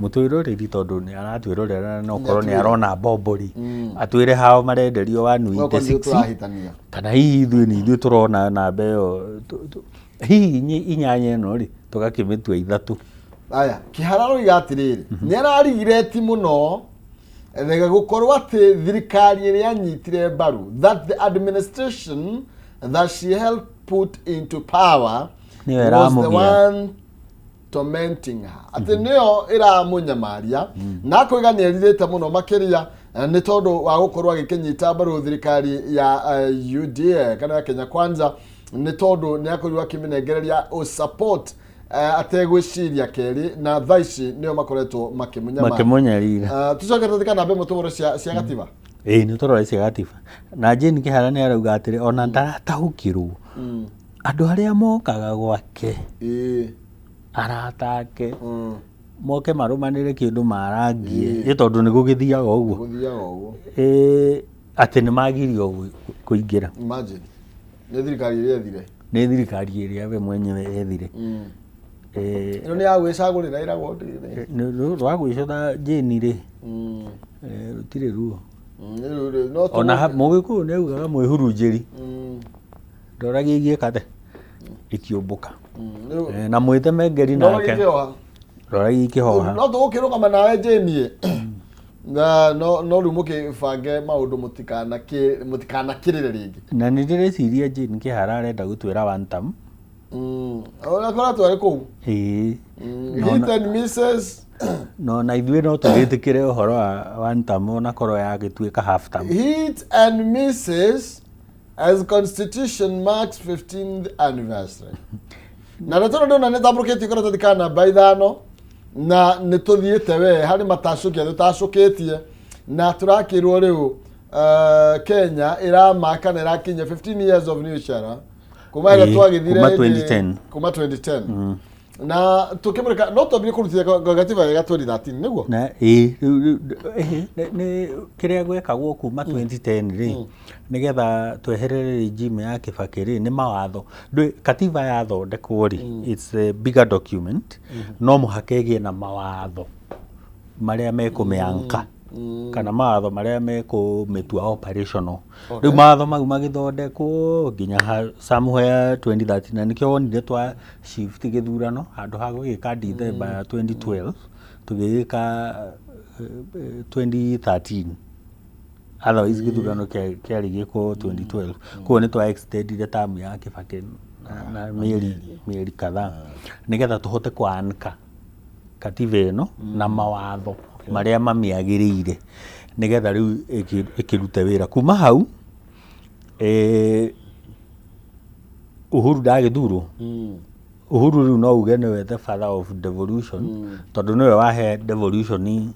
mũtwĩroreri tondũ nĩ aratwĩrorera no korwo nĩ arona mbombori atwĩre hao marenderio 186 kana hihi ithuĩ tũrona namba ĩyo hihi inyanya ĩno rĩ tũgakĩmĩtua ithatũ aya Kihara roiga atĩrĩrĩ nĩ ararigire ti mũno rega gũkorwo atĩ thirikari ĩrĩa anyitire mbaru that the administration that she helped put into power was the one tormenting her atĩ nĩyo ĩramũnyamaria na kũiga nĩ erirĩte mũno makĩria nĩ tondũ wa gũkorwo agĩkĩnyita mbaru thirikari ya UDA kana ya Kenya Kwanza nĩ tondũ nĩ akorirwo akĩmĩnengereria support ategwĩciria kerĩ na thaici nĩo makoretwo makĩmũnyarira tucoke tũthika namba ĩmwe tũgũre cia gatiba nĩ tũrore cia gatiba na Jane Kihara nĩ arauga atĩrĩ ona ndarataũkĩrwo andũ arĩa mokaga gwake aratake moke marũmanĩre kĩndũ marangie nĩ tondũ nĩ gũgĩthiaga ũguo atĩ nĩ magirio kũingĩra imagine nĩ thirikari ĩrĩa ethire nĩ thirikari ĩrĩa we mwenyewe ethire ĩno nĩ ya gwĩcagũrĩra ĩragwo rwa gwĩcotha Jane rĩ rũtirĩ ruo ona mũgĩkũyũ nĩ augaga mwĩhurunjĩri ndoragia igĩkate ikiũmbũka na mwĩteme ngeri nake ndoragia ikĩhoha no tũgũkĩrũgama nawe Jane no rĩu mũkĩbange maũndũ mũtikanakĩrĩre rĩngĩ na nĩ ndĩreciria Jane Kihara arenda gũtwĩra one term ona koratwo arĩ kũu hit and misses no na ithuĩ no tũgĩtĩkĩre ũhoro wa one term ona korwo yagĩtuĩka half term hit and misses as constitution marks 15th anniversary na nĩ tondũ ndona nĩ tambũrũkĩtio ikoretwo thikana namba ithano na nituthiite we hari matacukia tutacukitie na turakirwo riu Kenya iramaka na irakinya 15 years of new shara kuma ira twagithire kuma 2010 na tukimurika no twambire kurutithia gatiba ya 2013 niguo na ne kiria gwekagwo kuma 2010 ri nigetha tweherere regime ya Kibaki ri ni mawatho katiba ya thondekwo ri it's a bigger document no muhakegie na mawatho maria mekumeanka kana mawatho maria mekumetua operational riu mawatho mau magithondekwo nginya somewhere 2013 na nikio wonire twa shift githurano handu ha gugika December ya 2012 tugika 2013 otherwise githurano kiari giko 2012 kwa ni twa extended term ya Kibaki na mieri kadhaa nigetha tuhote kuanka katiba ino na mawatho maria mamiagirire nigetha riu ikirute wira kuma hau Uhuru ndagithurwo Uhuru riu no uge niwe the father of devolution tondu niwe wahe devolution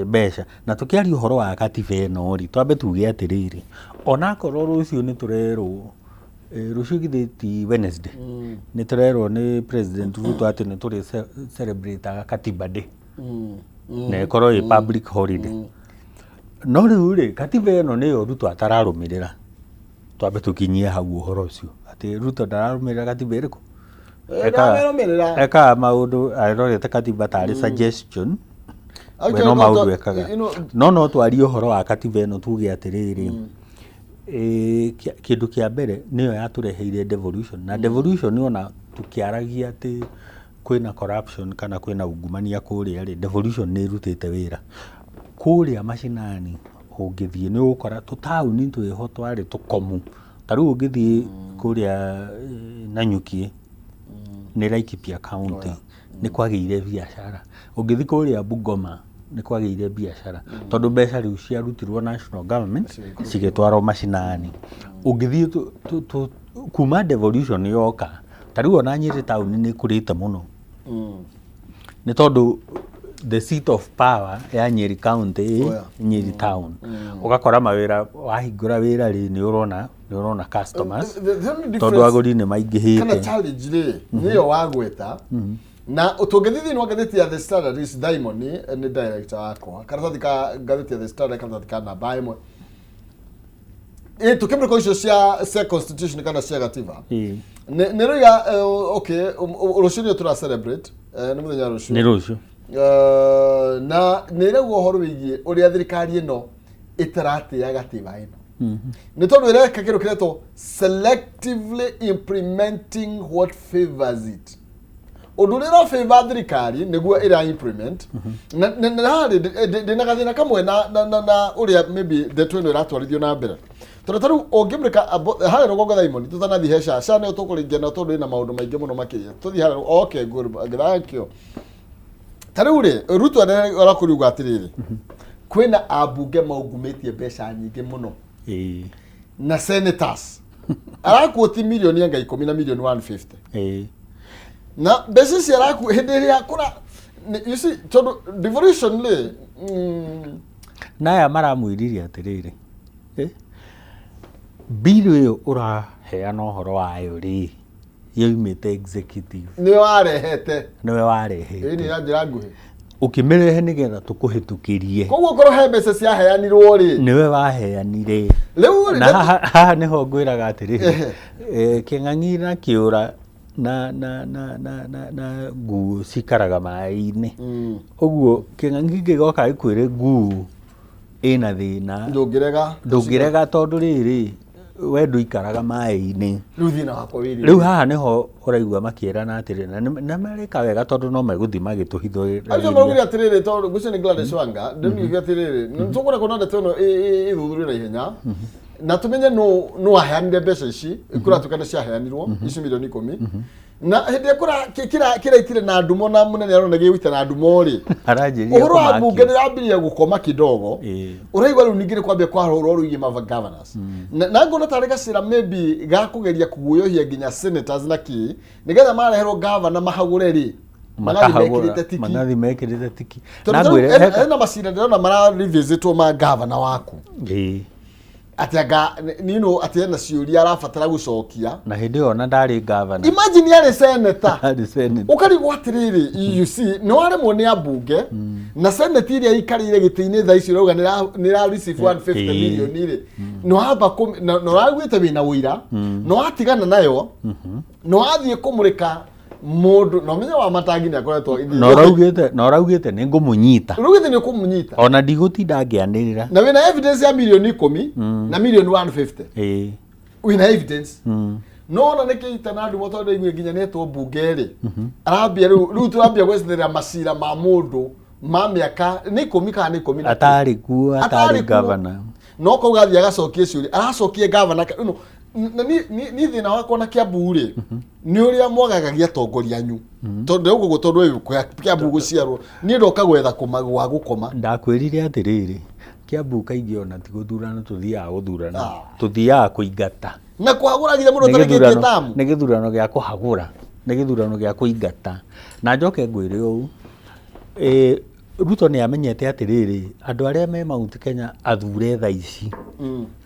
besha na tukiaria uhoro wa katiba ino ri twambe tuge atiriri ona korwo rucio ni turerwo rucio githiti Wednesday ni turerwo ni president Ruto ati ni turi celebrate katiba day na korwo public holiday no riu ri katiba ino ni Ruto atararumirira twambe tukinyie hau uhoro ucio ati Ruto ndararumirira katiba iriku eka maundu arorete katiba tari suggestion no maundu ekaga no twari uhoro wa katiba ino tuge atiriri kindu kia mbere niyo yatureheire devolution na devolution ona tukiaragia ati kwina corruption kana kwina ungumania kuria ri devolution ni rutite wira kuria mashinani ungithie ni ukora tutauni twiho twari tukomu taru ungithie kuria Nanyuki ni Laikipia county ni kwagiire biashara ungithie kuria Bungoma ni kwagiire biashara tondu mbeca riu cia rutirwo national government cigitwarwo mashinani ungithie kuma devolution yoka tariu ona Nyeri town ni kurite muno ni tondu the seat of power ya Nyeri county Nyeri town ugakora mawira wahingura wira ri ni urona customers tondu aguri ni maingihite kana challenge ri niyo wagweta na utungithithini wa gatheti ya The Standard is Diamond ni director wako karatathi ka gatheti ya The Standard karatathi ka namba imwe tukimriko icio cia constitution kana cia gatiba ni ruga okay rucio tura celebrate ni muthenya rucio ni rucio na ni rego horo wigie uria thirikari ino itarate ya gatiba ino ni tondu ireka kiru kireto selectively implementing what favors it udurira favor thirikari niguo ira implement na hari dina gathina kamwe na uria maybe the twino iratwarithio na mbere taru ongimrika hari rogongo Diamond tutanathi hesha shane utukuringia na tondu ina maundu maingi muno makiria tuthi hari okay good thank you taru ri Ruto arakuriuga atiriri kwina abunge maugumitie mbeca nyingi muno na senators arakuoti milioni anga 10 na milioni 150 na mbeca cia araku hindi ria kura you see tondu devolution le naya maramwiriria atiriri bill iyo uraheana uhoro wayo ri yoimite executive niwe warehete ni njira nguhi ukimirehe nigetha tukuhitukirie koguo korwo he mbeca cia heanirwo ri niwe waheanire riu na haha niho ngwiraga atiriri king'ang'i na kiura na nguo cikaraga mai-ini uguo king'ang'i gigoka ikwire nguo ina thina ndungirega tondu riri we nduikaraga mai-ini riu haha niho uraigua makierana atiriri na marika wega tondu no meguthii magituhitho acio maugire atiriri tondu gucio ni Gladys Wanga ndimige atiriri nitugura kuona tono ithuthurio na ihenya na tumenye no aheanire mbeca ici ikuratukana cia heanirwo ici milioni 10 na hindi kira itire na ndumo na munene arona giwita na ndumo ri aranjiria uhoro wa bunge ndirambiria gukoma kidogo uraigwa riu ningire kwambia kwa horo ruigi ma governors na ngona tarika cira maybe ga kugeria kuguyohia nginya senators na ki nigetha mareherwo governor mahagure ri magathi mekirite tiki na ngwire ena macira ndona mara revisitwo ma governor waku atianga nino atiena ciuria arabatara gucokia na hindi ona ndari governor. Imagine yale senator ukarigwo atiriri EUC no aremwo ni ambunge na senate iria ikarire gitiini tha icio rauga ni ra receive 150 million ire no haba no ragwite wina uira no atigana nayo no athie kumurika mundu no menya wa matangi ni akoretwo no raugite ni ngumunyita rugite ni kumunyita ona ndigutinda ngianirira na wina evidence ya milioni 10 na milioni 150 wina evidence no na nikita na andu motonde ingwe nginya netwo bungeri arambia riu turambia gwetherera macira ma mundu ma miaka ni 10 kana 10 atari ku atari governor no ko gathia agacokie ciuri aracokie governor ni thina wako na Kiambu ri ni uria mwagagagia tongoria nyu tondu uguo tondu Kiambu guciarwo ni ndoka gwetha kumagwa gukoma ndakwirire atiriri Kiambu kaingi ona ti guthurana tuthiaga guthurana tuthiaga kuingata na kuhaguragira mundu tarikitie tamu ni githurano gia kuhagura ni githurano gia kuingata na njoke ngwire uu Ruto ni amenyete atiriri andu aria me Mount Kenya athure tha ici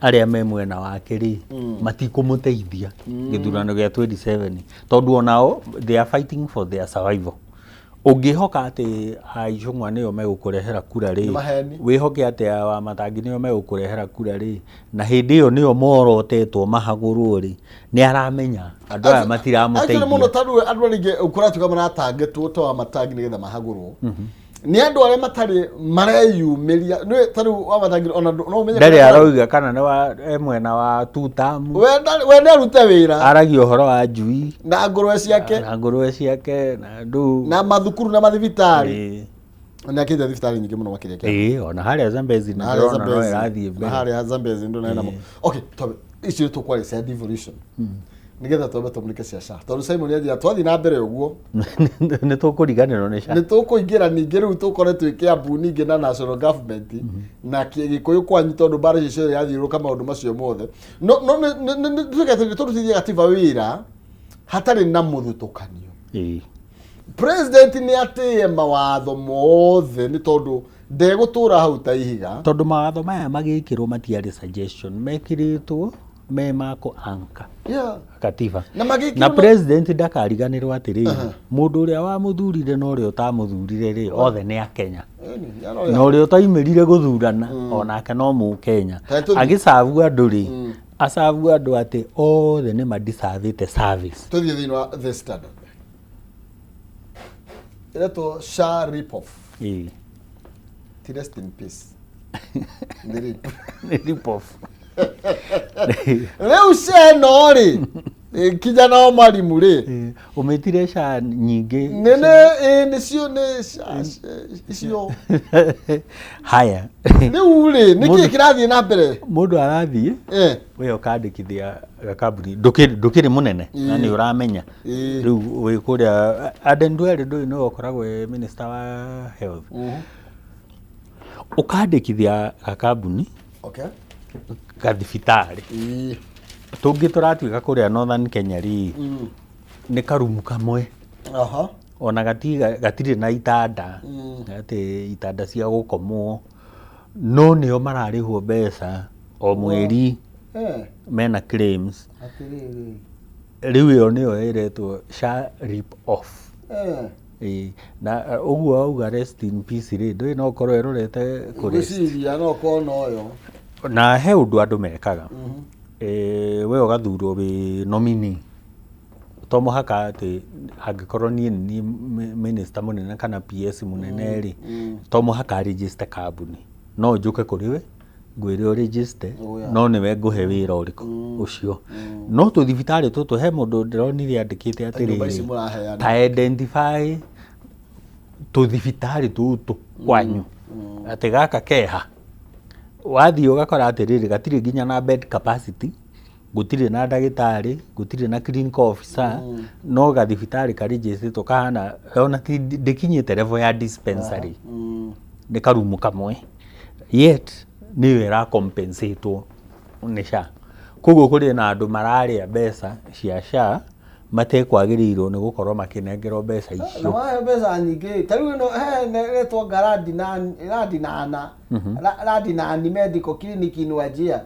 aria me mwena wake ri matikumuteithia githurano gia 27 tondu onao they are fighting for their survival. Ungihoka ati aicungwa niyo megukurehera kura ri wihoke ati wa matangi niyo megukurehera kura ri na hindi iyo niyo morotetwo mahagurwo ri ni aramenya andu aya matiramuteithia akire muno tadu andu ringi ukuratu kama natangetwo to wa matangi nigetha mahagurwo ni andu aria matari mareyumiria ni tadu wa matangi ona no menya ndari arauga kana ni wa mwena wa tutamu we ndarute wira aragi uhoro wa njui na ngurwe ciake na ndu na mathukuru na mathibitari na kija thibitari nyingi muno makiria ona haria Zambezi na ndona no irathie mbere haria Zambezi ndo naenda okay tobe icio tukwari cia devolution nigetha tobe tumulike cia SHA tondu Simon yathia twathi na mbere uguo ni tukuriganirwo ni SHA ni tukuingira ningi riu tukoretwo Kiambu ningi na national government na Gikuyu kwanyu tondu bara icio yathiuruka maundu macio mothe no tukete turutithia gatiba wira hatari na muthutukanio president ni atie mawatho mothe ni tondu ndegutura hau ta ihiga tondu mawatho maya magikirwo matiari suggestion mekiritwo me mako anka katiba na president ndakariganirwo atiriri mundu uria wa muthurire no uria utamuthurire ri othe ni a Kenya no uria utaimirire guthurana onake no mu Kenya agisavu andu ri asavu andu ati othe ni madisavite service tuthie thini wa the standard irato SHA rip off rest in peace ni rip off leo seno ri kijana wa mwalimu ri umetire SHA nyingi nene nicio ne icio haya ni uri niki kirathie na mbere mundu arathie we ukandikithia gakaburi ndukiri munene na ni uramenya riu we kuria Aden Duale ndu no ukoragwo minister wa health ukandikithia gakabuni gathibitari tungi turatuika kuria Northern Kenya ri ni karumu kamwe ona gatire na itanda ati itanda cia gukomwo no nio mararihwo mbeca o mweri mena claims riu yo nio iretwo SHA rip off na uguo auga rest in peace ri ndui no korwo erorete kureciria no kono yo na he undu andu mekaga we ugathurwo wi nominee to muhaka ati angikorwo ni minister munene kana PS munene ri to muhaka register kambuni no njuke kuri we ngwire register no niwe nguhe wira uriku ucio no tuthibitari tutu he mundu ndironire andikite atiri ta identify tuthibitari tutu kwanyu ati gaka keha wathi ugakora atiriri gatiri nginya na bed capacity gutire na ndagitari gutire na clinical officer no gathibitari karijisi to kana ona ndikinyite level ya dispensary ni karumu kamwe yet ni wera compensate ni SHA koguo kuri na andu mararia mbeca cia SHA matekwagĩrĩirwo nĩ gũkorwo makĩnengerwo mbeca icio. Na wahe mbeca nyingĩ tarĩu no netwo Radinani Medical Clinic in Wajir.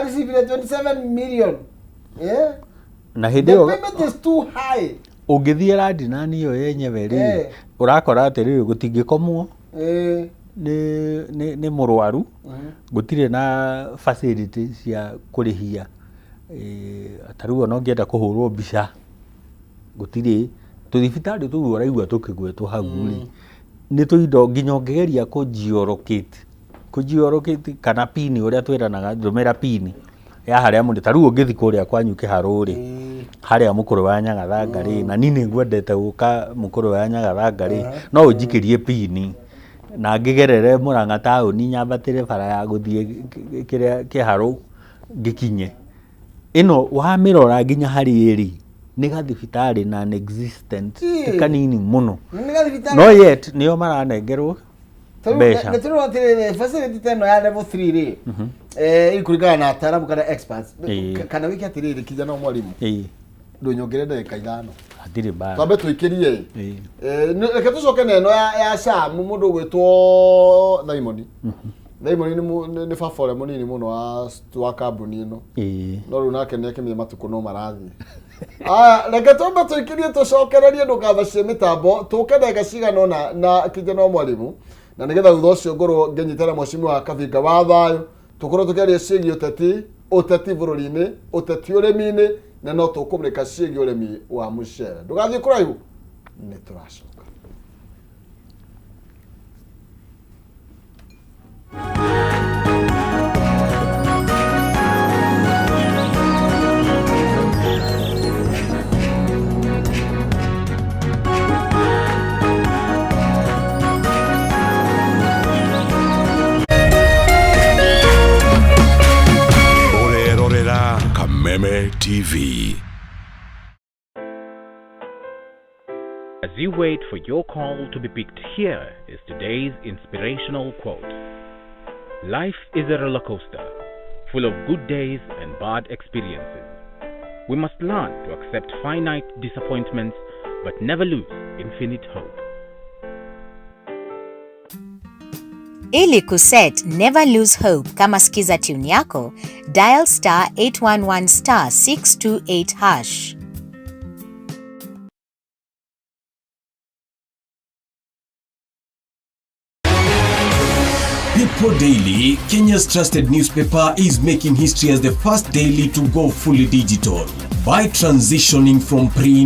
Receive 27 million. Na hĩndĩ ĩyo the payment is too high. Ũngĩthiĩ Radinani ĩyo yenyewe rĩ ũrakora atĩrĩrĩ gũtingĩkomwo nĩ mũrwaru gũtirĩ na facility cia kũrĩhia tarĩu no ngĩenda kũhũrwo mbica gũtirĩ tũthibitarĩ tũu ũraigua tũkĩgwetwo hau rĩ nĩ tũindo nginya ũngĩgeria kũjiorocate kana pini ũrĩa twĩranaga ndũmĩra pini ya harĩa mũndũ tarĩu ũngĩthi kũrĩa kwanyu Kĩharũ rĩ harĩa mũkũrũ wa Nyagathanga rĩ na niĩ nĩngwendete gũka mũkũrũ wa Nyagathanga rĩ no ũnjikĩrie pini na ngĩgerere Mũrang'a taũni nyambatĩre bara ya gũthiĩ kĩrĩa Kĩharũ ngĩkinye ĩno wamĩrora nginya harĩ ĩrĩ nĩ gathibitarĩ non existent kanini mũno no yet nĩo maranengerwo mbeca. Nĩ tũrwo atĩrĩrĩ facility teno ya level 3 rĩ ikũringana na ataaramu kana experts kana wiki atĩrĩrĩ kijana mwarimũ ndũnyongere ndagĩka 5 hatirĩ mbara twambe twĩkĩrie reke tũcoke neno ya SHA mũndũ gwĩtwo Diamond. Diamond nĩ baba mũnini mũno wa kambuni ĩno no rĩu nake nĩakĩmenya matukũ no marathiĩ. Reke twambe twĩkĩrie tũcokererie ndũgathacie mĩtambo tũke ndagĩka cigana na kijana mwarimũ na nĩgetha thutha ũcio ngorwo ngĩnyitana mwacimi wa Kabinga wa thayũ tũkorwo tũkĩaria ciĩgiĩ ũteti bũrũri-inĩ ũteti ũrĩmi-inĩ na no tũkũmũrĩka ciĩgiĩ ũrĩmi wa mũcere. Ndũgathiĩ kũraihu nĩ tũracoka. Kameme TV. As you wait for your call to be picked, here is today's inspirational quote. Life is a roller coaster, full of good days and bad experiences. We must learn to accept finite disappointments, but never lose infinite hope. Ili kuset never lose hope kama skiza tune yako, dial *811*628#. People Daily, Kenya's trusted newspaper, is making history as the first daily to go fully digital by transitioning from print